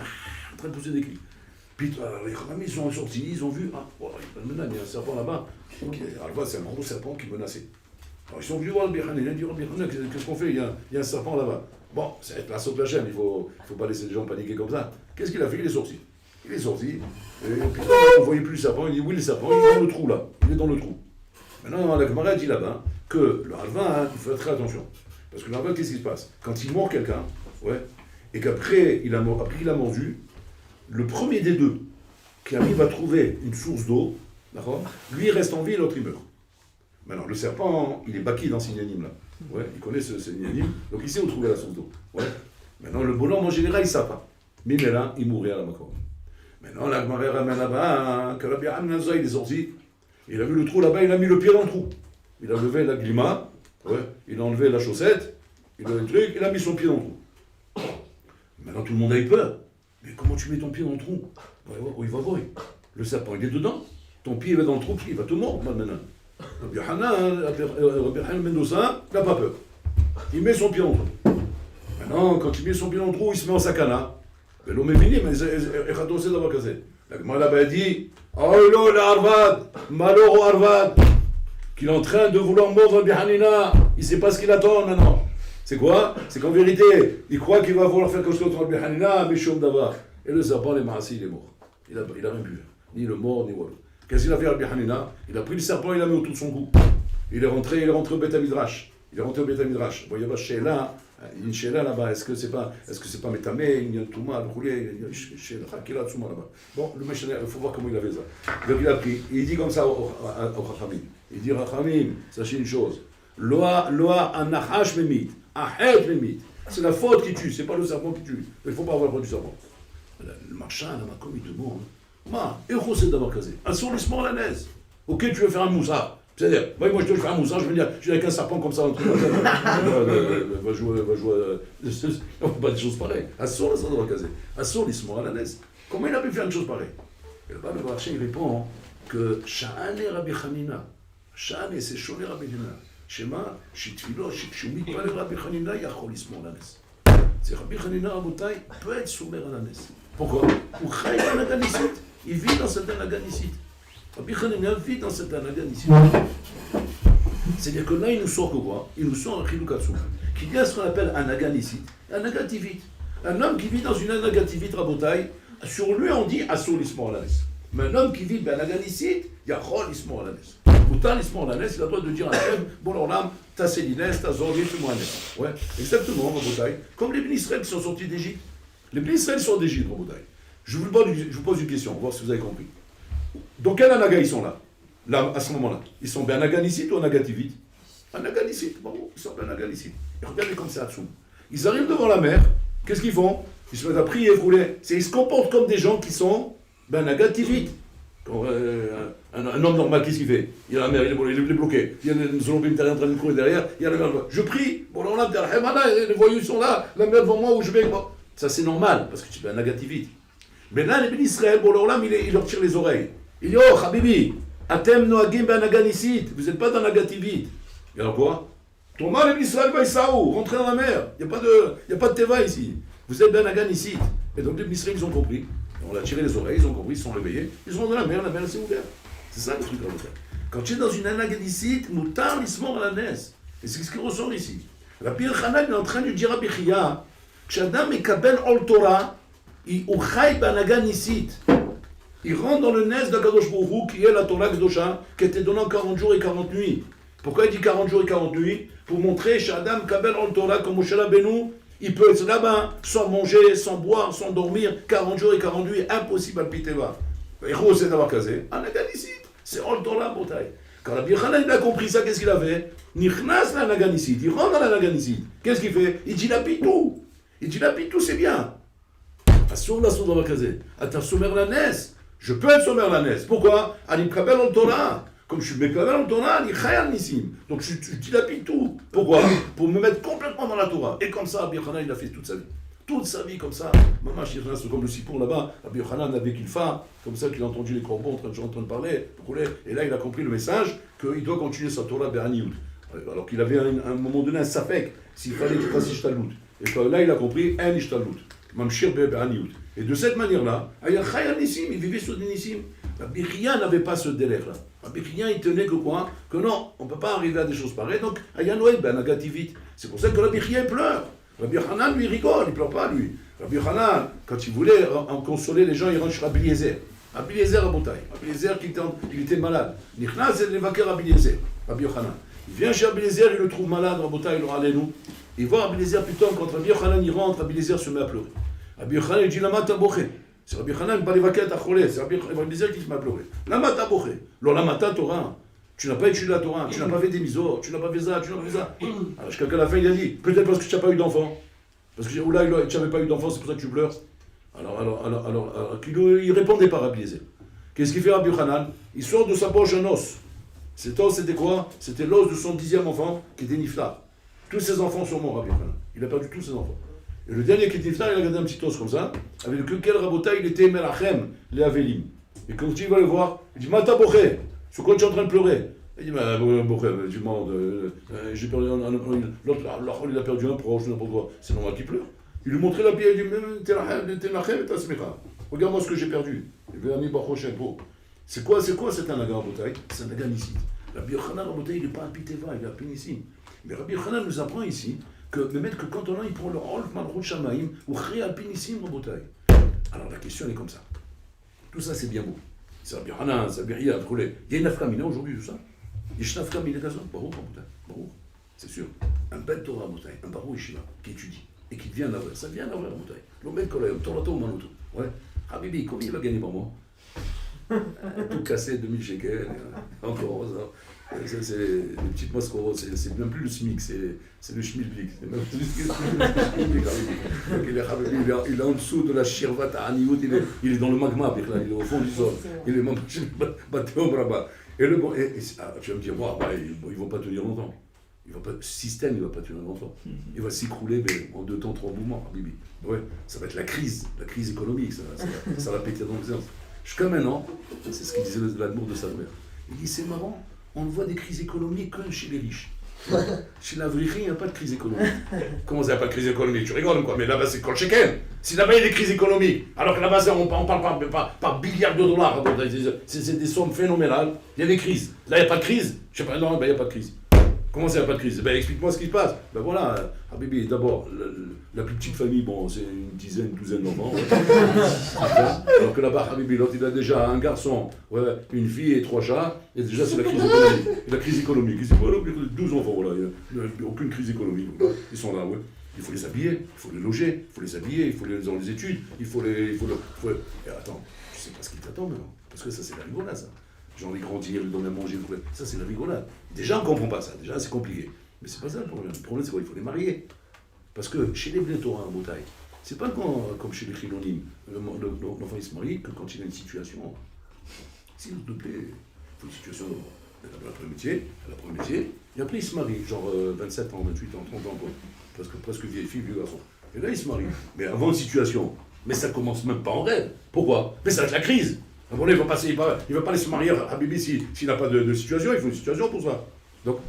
en train de pousser des cris. Puis les Khamami, ils sont sortis, ils ont vu, il y a un serpent là-bas. Alva, c'est un gros serpent qui menaçait. Alors ils sont venus voir le Bihanan, ils ont dit, oh Bihanan, qu'est-ce qu'on fait? Il y a un serpent là-bas. Bon, c'est la saute la chaîne, il faut pas laisser les gens paniquer comme ça. Qu'est-ce qu'il a fait? Il est sorti. Et puis on ne voyait plus le serpent, il dit, oui, le serpent, il est dans le trou là, il est dans le trou. Maintenant, la Gemara dit là-bas que le halva, il faut faire très attention. Parce que le halva, qu'est-ce qui se passe? Quand il mord quelqu'un, et qu'après il a mordu, le premier des deux qui arrive à trouver une source d'eau, d'accord, lui il reste en vie et l'autre il meurt. Maintenant, le serpent, il est baki dans ce ignanim là. Il connaît ce ignanim, donc il sait où trouver la source d'eau. Maintenant, le bonhomme en général, il ne sait pas. Mais là, il mourrait à la Makor. Maintenant, la Gemara ramène là-bas, que Rabbi Hanan il est sorti. Il a vu le trou là-bas, il a mis le pied dans le trou. Il a levé la glima, il a enlevé la chaussette, il a le truc, il a mis son pied dans le trou. Maintenant tout le monde a eu peur. Mais comment tu mets ton pied dans le trou? Il va voir. Le serpent, il est dedans. Ton pied va dans le trou, il va te mordre maintenant. Rabbi Hanan ben Dosa, il n'a pas peur. Il met son pied dans le trou. Maintenant, quand il met son pied dans le trou, il se met en sakana. Mais l'homme est venu, mais il a dansé d'avoir casé. La Gemara là-bas dit, oh là, l'Arvad, malheur au Arvad, qu'il est en train de vouloir mordre Rabbi Hanina, il ne sait pas ce qu'il attend maintenant. C'est quoi? C'est qu'en vérité, il croit qu'il va vouloir faire quelque chose contre Rabbi Hanina, mais chom d'avoir. Et le serpent, les maassi, il est mort. Il a rien pu. Ni le mort, ni voilà. Qu'est-ce qu'il a fait Rabbi Hanina? Il a pris le serpent, il l'a mis autour de son cou. Il est rentré au Beth Midrash. Il est rentré au Beth Midrash. Bon, il y a une Sheila là-bas, est-ce que c'est pas Métamé, il y a un Touma, il y a une Sheila, Hakila Touma là-bas. Bon, le méchant, il faut voir comment il avait ça. Donc il a pris, il dit comme ça au Chachamim. Il dit, Chachamim, sachez une chose, Loa anachash memit, ahet memit. C'est la faute qui tue, c'est pas le serpent qui tue. Il ne faut pas avoir peur du serpent. Le marchand, la makom, il demande, et c'est d'avoir casé. Assourdissement à la naise. Ok, tu veux faire un moussa. C'est-à-dire, moi je te fais un moussard, je veux dire, je suis avec un serpent comme ça, un truc, va jouer, pas des choses pareilles. Assour, ça doit caser. Assour, il se mord à la naisse. Comment il a pu faire une chose pareille? Et le Baba Barché, il répond que Sha'ane Rabbi Hanina, Sha'ane, c'est Shone Rabbi Hanina. Shema, Shitfilo, Shitchoumi, pas le Rabbi Hanina, Yachol, il se mord à la naisse. C'est Rabbi Hanina, Rabotai, peut être soumer à la naisse. Pourquoi? Ou Chaï Anaganisite, il vit dans cette Anaganisite. Rabbi Hanina vit dans cette Anaganisite. C'est-à-dire que là, il nous sort quoi? Il nous sort un Chilukatsu, qui vient ce qu'on appelle un Anaganisite, un Nagativite. Un homme qui vit dans une Anagativite, Rabotai, sur lui, on dit Assour l'ismor la nes. Mais un homme qui vit ben Anaganisite, il y a Chol l'ismor la nes. Pourtant, l'ismor la nes, il a le droit de dire à un homme, bon, alors là, t'as Célines, t'as Zorgé, fais-moi un nes. Ouais, exactement, Rabotai. Comme les Bénis Israël qui sont sortis d'Égypte. Les Bénis Israël sont d'Égypte, Rabotai. Je vous pose une question, on va voir si vous avez compris. Dans quel Anaga ils sont là? Là, à ce moment-là. Ils sont ben Anaganisite ou Anagativite? Anaganisite, bon, ils sont ben Anaganisite. Et regardez comme c'est Atsoum. Ils arrivent devant la mer, qu'est-ce qu'ils font? Ils se mettent à prier, ils se comportent comme des gens qui sont ben nagativites. Un homme normal, qu'est-ce qu'il fait? Il y a la mer, il est bloqué. Il y a les zolombim en train de courir derrière, il y a la mer. Je prie, bon là, les voyous sont là, la mer devant moi où je vais. Bon. Ça c'est normal, parce que tu es un nagativite. Mais là, les bénis Israël, bon là, il leur tire les oreilles. Il dit, oh, Habibi, Atem noagim ben naganisite, vous n'êtes pas dans nagativite. Et alors quoi? Thomas, les bénis Israël, va Isaou, rentrez dans la mer. Il n'y a pas de teva ici. Vous êtes ben Naganisite. Et donc les Israéliens, ils ont compris. On a tiré les oreilles, ils ont compris, ils se sont réveillés. Ils sont dans la mer s'est ouverte. C'est ça le truc à faire. Quand tu es dans une Anaganisite, Moutar, il se mord à la naisse. Et c'est ce qui ressort ici. La Rabbi Hanan est en train de dire à Bechia, Kshadam et Kabel Ol Torah, il Uchai Banaganisite. Il rentre dans le nes d'Akadosh Baruch Hu, qui est la Torah Kedosha, qui était donnée en 40 jours et 40 nuits. Pourquoi il dit 40 jours et 40 nuits? Pour montrer Kshadam Kabel Ol Torah, comme Moshe Rabbeinu, il peut être là-bas, sans manger, sans boire, sans dormir, 40 jours et 40 nuits, impossible à Piteva. Et c'est d'avoir casé. Anaganisite, c'est Ol Torah Botaï. Quand la Birchana il a compris ça, qu'est-ce qu'il a fait? Nichnas la Naganisite, il rentre dans la Naganisite. Qu'est-ce qu'il fait? Il dit la pitou. Il dit la pitou, c'est bien. Assour la sour d'avoir casé. Attends, sommer la naisse. Je peux être sommer la naisse. Pourquoi? Ali Kabel Ol Torah. Comme je suis Mekabel en Torah, il Chayal Nissim. Donc je dilapide tout. Pourquoi? Pour me mettre complètement dans la Torah. Et comme ça, Rabbi Yochanan, il a fait toute sa vie. Toute sa vie comme ça. Maman, c'est comme le Sipour là-bas. Rabbi Yochanan avait qu'il fa, comme ça qu'il a entendu les corbeaux en train de parler. Et là, il a compris le message qu'il doit continuer sa Torah Be'aniout. Alors qu'il avait à un moment donné un safek, s'il fallait qu'il fasse Ishtalout. Et que là, il a compris un Ishtalout. Mamshir Be'aniout. Et de cette manière-là, il y a Chayal Nissim, il vivait sur des Nissim. Rabbi Chia n'avait pas ce délai-là. Rabbi Chia, il tenait que quoi? Que non, on ne peut pas arriver à des choses pareilles. Donc, Ayanoël, ben Nagativite. C'est pour ça que Rabbi Chia pleure. Rabbi Hanan, lui, rigole, il ne pleure pas, lui. Rabbi Hanan, quand il voulait consoler les gens, il rentre chez Rabbi Eliezer. Rabbi Eliezer à Botaï. Rabbi Eliezer, il était malade. Nichnas, c'est l'évacuer Rabbi Eliezer. Rabbi Hanan. Il vient chez Rabbi Eliezer, il le trouve malade, Rabbi Botaï, il le râle nous. Il voit Rabbi Eliezer, putain, quand Rabbi Hanan y rentre, Rabbi Eliezer se met à pleurer. Rabbi Hanan, il dit, Lama taboché. C'est Rabbi Hanan, pas l'évacuer à ta cholé. C'est Rabbi Eliezer qui se met à pleurer. Lama taboché. Lama ta Torah. Tu n'as pas étudié la Torah, tu n'as pas fait des misos, tu n'as pas fait ça, tu n'as pas fait ça. Alors jusqu'à la fin, il a dit, peut-être parce que tu n'as pas eu d'enfant. Parce que là, tu n'avais pas eu d'enfant, c'est pour ça que tu pleures. Alors il répondait pas Rabbi Eliezer. Qu'est-ce qu'il fait Rabbi Hanan? Il sort de sa poche un os. Cet os, c'était quoi? C'était l'os de son 10e enfant, qui était Niftar. Tous ses enfants sont morts, Rabbi Hanan. Il a perdu tous ses enfants. Et le dernier qui était Niftar, il a gardé un petit os comme ça, avec lequel Rabotai, il était Melachem, les Avelim. Et quand il va le voir, il dit, Mata Boché. Sur quoi tu es en train de pleurer? Il dit, du monde, j'ai perdu l'autre, il a perdu un proche, n'importe quoi. C'est normal qu'il pleure. Il lui montrait la pierre, il dit, t'es nachem et t'as smecha. Regarde-moi ce que j'ai perdu. Il veut ami bachoshen po. C'est quoi cet anaga Rabotai? C'est un anaga ici. Rabbi Yochanan Rabotai, il n'est pas à Piteva, il est à Pénissim. Mais Rabbi Yochanan nous apprend ici que quand on a, il prend le Olf Malchut Shamaim ou Chré à Pénissim Rabotai. Alors la question est comme ça. Tout ça c'est bien beau. C'est Rabbi Hanan, c'est Rabbi Chia, il y a une afkamina aujourd'hui, tout ça. Il y a une afkamina gazon, Baruch, Baruch, c'est sûr. Un bel Torah, un Baruch Yeshiva, qui étudie et qui devient un avoué. Ça devient un avoué, l'homme kolayom, Torato ou Manoto. Ouais. Habibi, combien il va gagner par mois? Tout cassé, 2000 shekels, encore ça. C'est les petites mascoros, c'est même plus le SMIC, c'est le schmilblick. Il est en dessous de la shirvat à Aniout, il est dans le magma, il est au fond du sol. Il est battu au braba. Tu vas me dire, ils vont pas tenir longtemps. Le système ne va pas tenir longtemps. Il va s'écrouler mais en 2 temps, 3 mouvements, Bibi. Ouais, ça va être la crise économique, ça va péter dans le sens. Jusqu'à maintenant, c'est ce qu'il disait l'amour de sa mère. Il dit, c'est marrant, on voit des crises économiques que chez les riches. Chez la vraie, il n'y a pas de crise économique. Comment ça, il n'y a pas de crise économique? Tu rigoles quoi? Mais là-bas, c'est Kol Shekel. Si là-bas, il y a des crises économiques, alors que là-bas, on parle par milliards de dollars. C'est des sommes phénoménales. Il y a des crises. Là, il n'y a pas de crise. Je sais pas, non, il n'y a pas de crise. Comment ça, il n'y a pas de crise? Explique-moi ce qui se passe. Voilà, Habibi, d'abord, la plus petite famille, c'est une douzaine d'enfants. Ouais. Alors que là-bas, Habibi, l'autre, il a déjà un garçon, une fille et 3 chats, et déjà, c'est la crise économique. Et la crise économique, il y a 12 enfants, voilà, il n'y a aucune crise économique. Voilà. Ils sont là, ouais. Il faut les habiller, il faut les loger, il faut les habiller, il faut les dans les études, il faut les... Et attends, tu sais pas ce qui t'attend maintenant, parce que ça, c'est la rigolade, ça. J'ai envie de grandir, lui donner à manger, ça c'est la rigolade. Déjà on ne comprend pas ça, déjà c'est compliqué. Mais c'est pas ça le problème. Le problème c'est quoi? Il faut les marier. Parce que chez les Bnei Torah en Botaï, c'est pas comme chez les Chilonim, l'enfant il se marie que quand il a une situation. S'il te plaît, il faut une situation, elle a un premier métier, et après il se marie, genre 27 ans, 28 ans, 30 ans, quoi. Presque vieille fille, vieux garçon. Et là il se marie. Mais avant une situation, mais ça commence même pas en rêve. Pourquoi? Mais ça va être la crise. Il ne va pas aller se marier à Bibi s'il n'a pas de situation, il faut une situation pour ça. Donc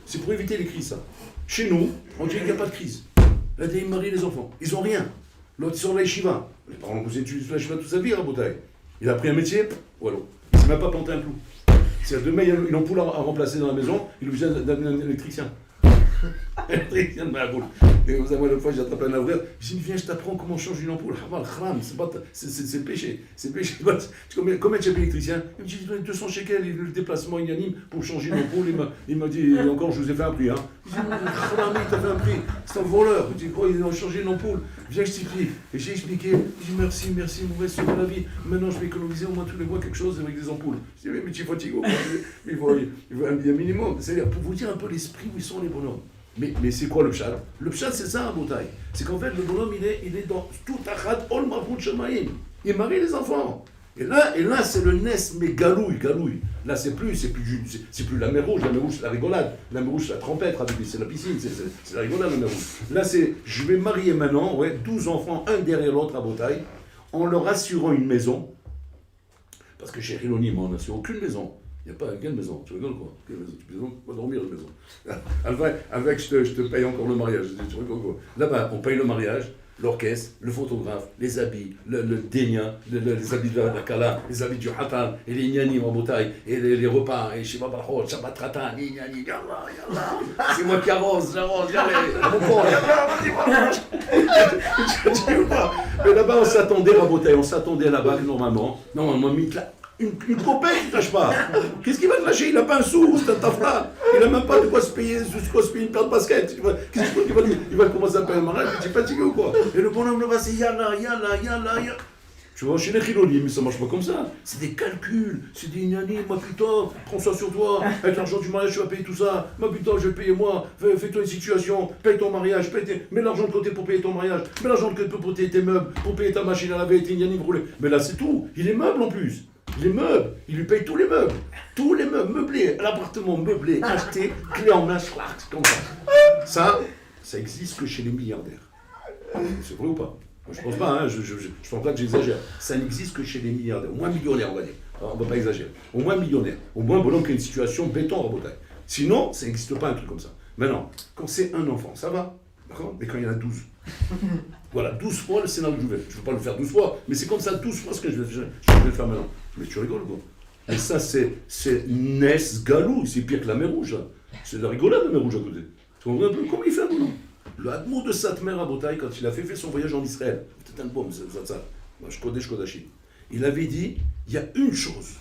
c'est pour éviter les crises, ça. Chez nous, on dirait qu'il n'y a pas de crise. Là, ils marient les enfants, ils n'ont rien. L'autre, ils sont à la yeshiva. Les parents ont posé la yeshiva toute sa vie à Botaï. Il a pris un métier, voilà. Il ne s'est même pas planté un clou. C'est-à-dire, demain, il y a une ampoule à remplacer dans la maison, il est obligé d'un électricien. Électricien de ma boule. Et vous savez, l'autre fois, j'ai attrapé un ouvrier. Je dis, viens, je t'apprends comment on change une ampoule. C'est le péché. C'est péché. Combien tu as payé l'électricien? Il me dit, 200 shekels, le déplacement unanime pour changer une ampoule. Il m'a dit, encore, je vous ai fait un prix. Hein. Je dis, Kharam, il t'a fait un prix. C'est un voleur. Il dit, quoi, ils ont changé une ampoule. Viens, je t'explique. Et j'ai expliqué. Je dis, merci, vous m'avez sauvé la vie. Maintenant, je vais économiser au moins tous les mois quelque chose avec des ampoules. Je dis, mais tu es fatigué. Il faut un bien minimum. C'est-à-dire, pour vous dire un peu l'esprit où ils sont les bonhommes. Mais c'est quoi le pshat? Le pshat, c'est ça, à Botaï. C'est qu'en fait, le bonhomme, il est dans tout achat ol mabut shamaim. Il marie les enfants. Et là, c'est le nes, mais galouille. Là, c'est plus la mer rouge. La mer rouge, c'est la rigolade. La mer rouge, c'est la trompette, c'est la piscine. C'est la rigolade, la mer rouge. Là, c'est, je vais marier maintenant, 12 enfants, un derrière l'autre à Botaï, en leur assurant une maison. Parce que chez Rilonim, on n'assure aucune maison. Il n'y a pas quelle maison? Tu rigoles quoi? Quelle maison? Tu vas dormir à la maison. Avec je te paye encore le mariage. Tu rigoles quoi? Là-bas, on paye le mariage, l'orchestre, le photographe, les habits, le dénia, les habits de la kala, les habits du hatan, et les ignanim en Botaï, et les repas, et Shiva Barachot, Shabbat Ratan, ignani, yallah. C'est moi qui arrose, yallah, mon corps, yallah, vas-y, mais là-bas, on s'attendait à Botaï, on s'attendait là-bas normalement. Non, on m'a mis là. Une copaine qui ne lâche pas. Qu'est-ce qu'il va te lâcher? Il n'a pas un sou, c'est un tafla. Il n'a même pas de quoi se payer une paire de baskets. Qu'est-ce qu'il va dire? Il va commencer à payer un mariage, tu es fatigué ou quoi? Et le bonhomme là-bas, c'est yalla. Tu vois, chez les Chilonim, mais ça ne marche pas comme ça. C'est des calculs, c'est des ignanis. Ma putain, prends ça sur toi. Avec l'argent du mariage, tu vas payer tout ça. Ma putain, je vais payer moi. Fais-toi une situation, paye ton mariage, mets l'argent de côté pour payer ton mariage, mets l'argent de côté pour payer tes meubles, pour payer ta machine à laver, tes ignanis brûlés. Mais là, c'est tout. Il est meuble en plus. Les meubles, il lui paye tous les meubles meublés, l'appartement meublé, acheté, clé en main, comme ça. Ça existe que chez les milliardaires. C'est vrai ou pas? Moi, je pense pas, hein, je pense pas que j'exagère. Ça n'existe que chez les milliardaires, au moins millionnaires, on va dire. Alors, on ne va pas exagérer. Au moins millionnaire, au moins bonhomme qui a une situation béton à Botaï. Sinon, ça n'existe pas un truc comme ça. Maintenant, quand c'est un enfant, ça va, d'accord? Mais quand il y en a 12. Voilà, 12 fois le scénario que je vais. Je ne veux pas le faire 12 fois, mais c'est comme ça 12 fois ce que je vais faire maintenant. Mais tu rigoles quoi? Et ça, c'est Nes Galou, c'est pire que la mer Rouge. Hein. C'est de la rigolade, la mer Rouge à côté. Tu comprends un peu comment il fait un boulot? Le Hadmour de Satmer à Botaï, quand il a fait son voyage en Israël, c'était un bon, c'est ça. Moi, je connais Kodachim. Il avait dit, il y a une chose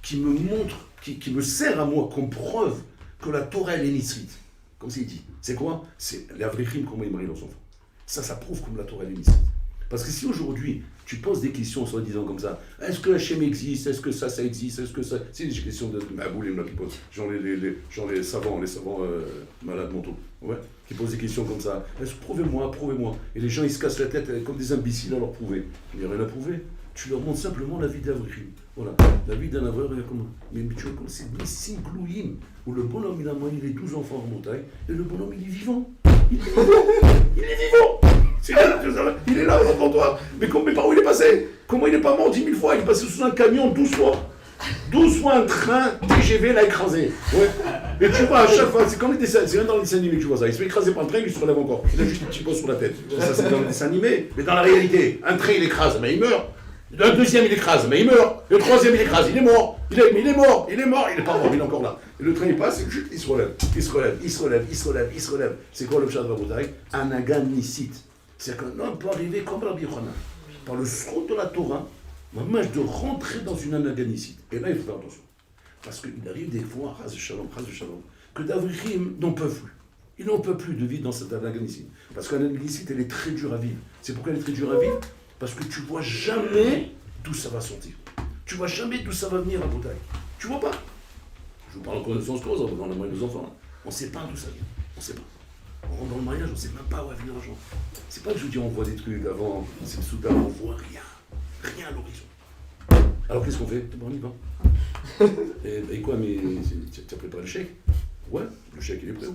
qui me montre, qui me sert à moi comme preuve que la Torah elle est nisrite. Comme c'est dit. C'est quoi? C'est les avrichim, comment ils marient leurs enfants. Ça prouve comme la Torah est nisrite. Parce que si aujourd'hui, tu poses des questions soi-disant comme ça, est-ce que Hachem existe? Est-ce que ça existe? Est-ce que ça... C'est des questions de Maboulim là qui posent, genre les savants malades mentaux, qui posent des questions comme ça. Prouvez-moi. Et les gens ils se cassent la tête comme des imbéciles à leur prouver. Il n'y a rien à prouver. tu leur montres simplement la vie d'Avrichim. Voilà, la vie d'un Avril, mais tu vois comme c'est Nissim Glouim, où le bonhomme il a marié les 12 enfants en montagne, et le bonhomme il est vivant. Il est vivant. Il est là devant toi. Mais par où il est passé? Comment il n'est pas mort 10 000 fois? Il est passé sous un camion 12 fois. 12 fois un train TGV l'a écrasé. Ouais. Et tu vois à chaque fois, c'est comme les dessins, c'est dans les dessins animés que tu vois ça. Il se fait écraser par le train, il se relève encore. Il a juste un petit pot sur la tête. Ça c'est dans les dessins animés. Mais dans la réalité, un train il écrase, mais il meurt. Le deuxième il écrase, mais il meurt. Le troisième il écrase, il est mort. Il est mort, il est pas mort, il est encore là. Et le train il passe, il se relève. C'est quoi le pshat de Rabotai? Un aganisite. C'est-à-dire qu'un homme peut arriver comme Rabbi Yochanan, par le srout de la Torah, de rentrer dans une anaganisite. Et là il faut faire attention. Parce qu'il arrive des fois, Chas de Shalom, que d'Avrichim n'en peuvent plus. Ils n'en peuvent plus de vivre dans cette anaganisite. Parce qu'anaganisite, elle est très dure à vivre. C'est pourquoi elle est très dure à vivre? Parce que tu ne vois jamais d'où ça va sortir. Tu ne vois jamais d'où ça va venir à Boutaï. Tu ne vois pas. Je vous parle en connaissance cause, dans la moyenne des enfants. On ne sait pas d'où ça vient. On ne sait pas. On rentre dans le mariage, on ne sait même pas où va venir l'argent. C'est pas que je vous dis on voit des trucs avant, c'est soudain, on voit rien. Rien à l'horizon. Alors qu'est-ce qu'on fait? Bon, on y va. Et quoi, mais tu as préparé le chèque? Ouais, le chèque il est prêt.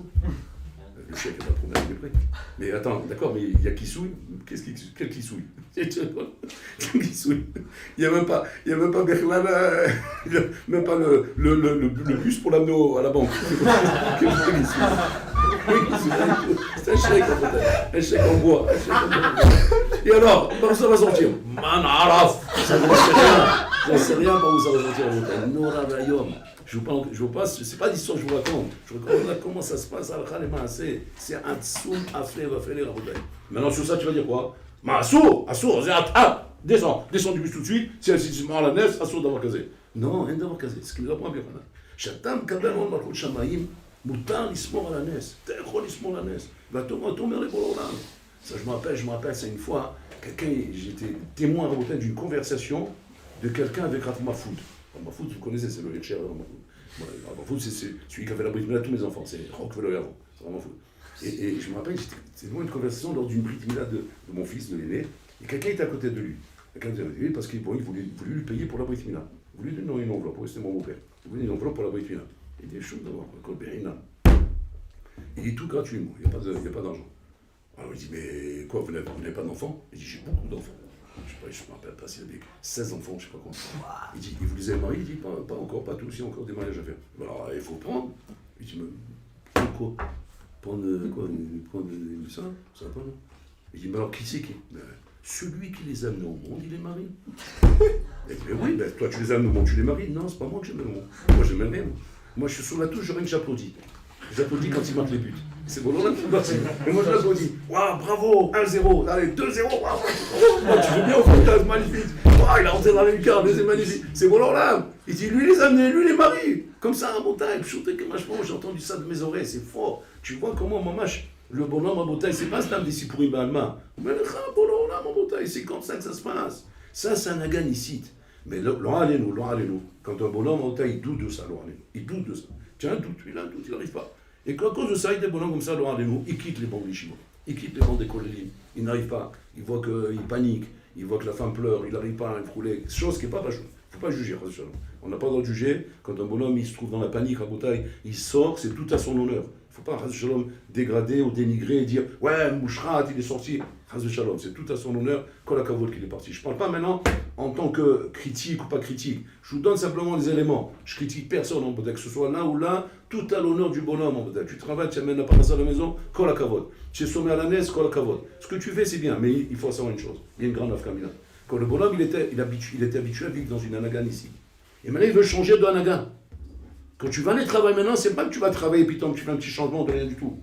Le chèque est pas trop bien, il est prêt. Mais attends, d'accord, mais il y a qui souille? Quel qui souille? Qui souille? Il n'y a même pas, même pas le bus pour l'amener à la banque. Quel qui souille? C'est un chèque en fait, un chèque en bois. Et alors, par où ça va sortir? Manaraf! J'en sais rien par où ça va sortir. Nora Rayom. Je vous passe, c'est pas d'histoire que je vous raconte. Je vous raconte comment ça se passe. C'est un tsoum aflé, va faire les raboudai. Maintenant, sur ça, tu vas dire quoi? Ma assour, descends du bus tout de suite. Si elle se met à la nef, assour d'avoir casé. Non, rien d'avoir casé. C'est ce qui nous apprend bien. Chatam kabel on malchut shamaim. Moutar l'ismor à la nes, t'es l'ismor à la nes, va tomber les bolos là. Ça, je me rappelle, c'est une fois, j'étais témoin d'une conversation de quelqu'un avec Rav Mahfoud. Rav Mahfoud, vous connaissez, c'est le cher Rav Mahfoud. Rav Mahfoud, c'est celui qui avait la brit mila à tous mes enfants, c'est Rock Velo Yavo, c'est Rav Mahfoud. Et je me rappelle, c'était une conversation lors d'une brit mila de mon fils, de l'aîné, et quelqu'un était à côté de lui. Quelqu'un était à côté de lui parce qu'il voulait lui payer pour la brit mila. Il voulait lui donner une enveloppe, c'était mon beau-père. Il voulait une enveloppe pour la brit mila. Il dit, je d'avoir il dit tout gratuitement, il n'y a pas d'argent. Alors il dit, mais quoi, vous n'avez pas d'enfants? Il dit, j'ai beaucoup d'enfants. Je ne me rappelle pas s'il avait 16 enfants, je ne sais pas combien. Il dit, et vous les avez mariés? Il dit, pas encore, pas tous, il y a encore des mariages à faire. Alors il faut prendre. Il dit, mais prendre quoi? Prendre ça va pas, non? Il dit, mais alors qui c'est qui? Celui qui les a amenés au monde, il les marie. Mais oui, toi tu les as amenés au monde, tu les maries? Non, c'est pas moi que j'aime au monde. Moi j'aime même. Moi je suis sur la touche, je rien que j'applaudis. J'applaudis quand ils marquent les buts. C'est bon, là, mais moi je l'applaudis. Waouh, bravo, 1-0, allez, 2-0, waouh, tu veux bien au fond, magnifique. Waouh, il a rentré dans la lucarne, c'est magnifique. C'est bon, là. Il dit, lui les amener, lui les marie. Comme ça, à montagne, j'ai entendu ça de mes oreilles, c'est fort. Tu vois comment, mamache, le bonhomme à montagne, c'est pas ce tam d'ici pour une balma. Mais le bonhomme à montagne, c'est comme ça que ça se passe. Ça, c'est un aganisite. Mais l'on quand un bonhomme en montagne, il doute de ça, il doute de ça. Tu as un doute, il a un doute, il n'arrive pas. Et qu'à cause de ça, il y a des bonhommes comme ça, il quitte les bancs d'Yeshiva, il quitte les bancs d'école libre, il n'arrive pas, il voit qu'il panique, il voit que la femme pleure, il n'arrive pas à rouler, chose qui n'est pas la chose. Il ne faut pas juger, on n'a pas le droit de juger. Quand un bonhomme il se trouve dans la panique à Boutaï, il sort, c'est tout à son honneur. Il ne faut pas, dégrader ou dénigrer et dire ouais, Mouchrat, il est sorti. C'est tout à son honneur, Kol HaKavod qu'il est parti. Je ne parle pas maintenant en tant que critique ou pas critique. Je vous donne simplement les éléments. Je critique personne en Boutaï, que ce soit là ou là, tout à l'honneur du bonhomme en Boutaï. Tu travailles, tu amènes la paresse à la maison, Kol HaKavod. Tu es sommé à la naisse, Kol HaKavod. Ce que tu fais, c'est bien, mais il faut savoir une chose. Il y a une grande afkamina. Quand le bonhomme, il était habitué à vivre dans une anagan ici. Et maintenant, il veut changer de anagan. Quand tu vas aller travailler maintenant, c'est pas que tu vas travailler et puis tu fais un petit changement de rien du tout.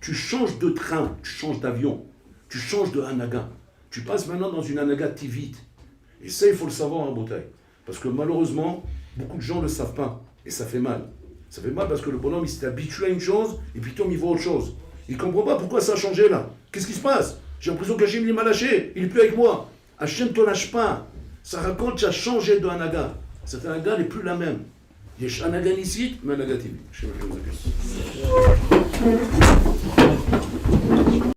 Tu changes de train, tu changes d'avion, tu changes de anaga. Tu passes maintenant dans une anaga tivite. Et ça, il faut le savoir en Boutaï. Parce que malheureusement, beaucoup de gens ne le savent pas. Et ça fait mal. Ça fait mal parce que le bonhomme, il s'est habitué à une chose et puis il voit autre chose. Il ne comprend pas pourquoi ça a changé là. Qu'est-ce qui se passe? J'ai l'impression qu'Hachem il m'a lâché, il n'est plus avec moi. Hachem ne te lâche pas. Ça raconte que tu as changé de anaga. Cette anaga n'est plus la même. Il y a un anaga ici, mais un anaga tivite. Je sais pas si vous avez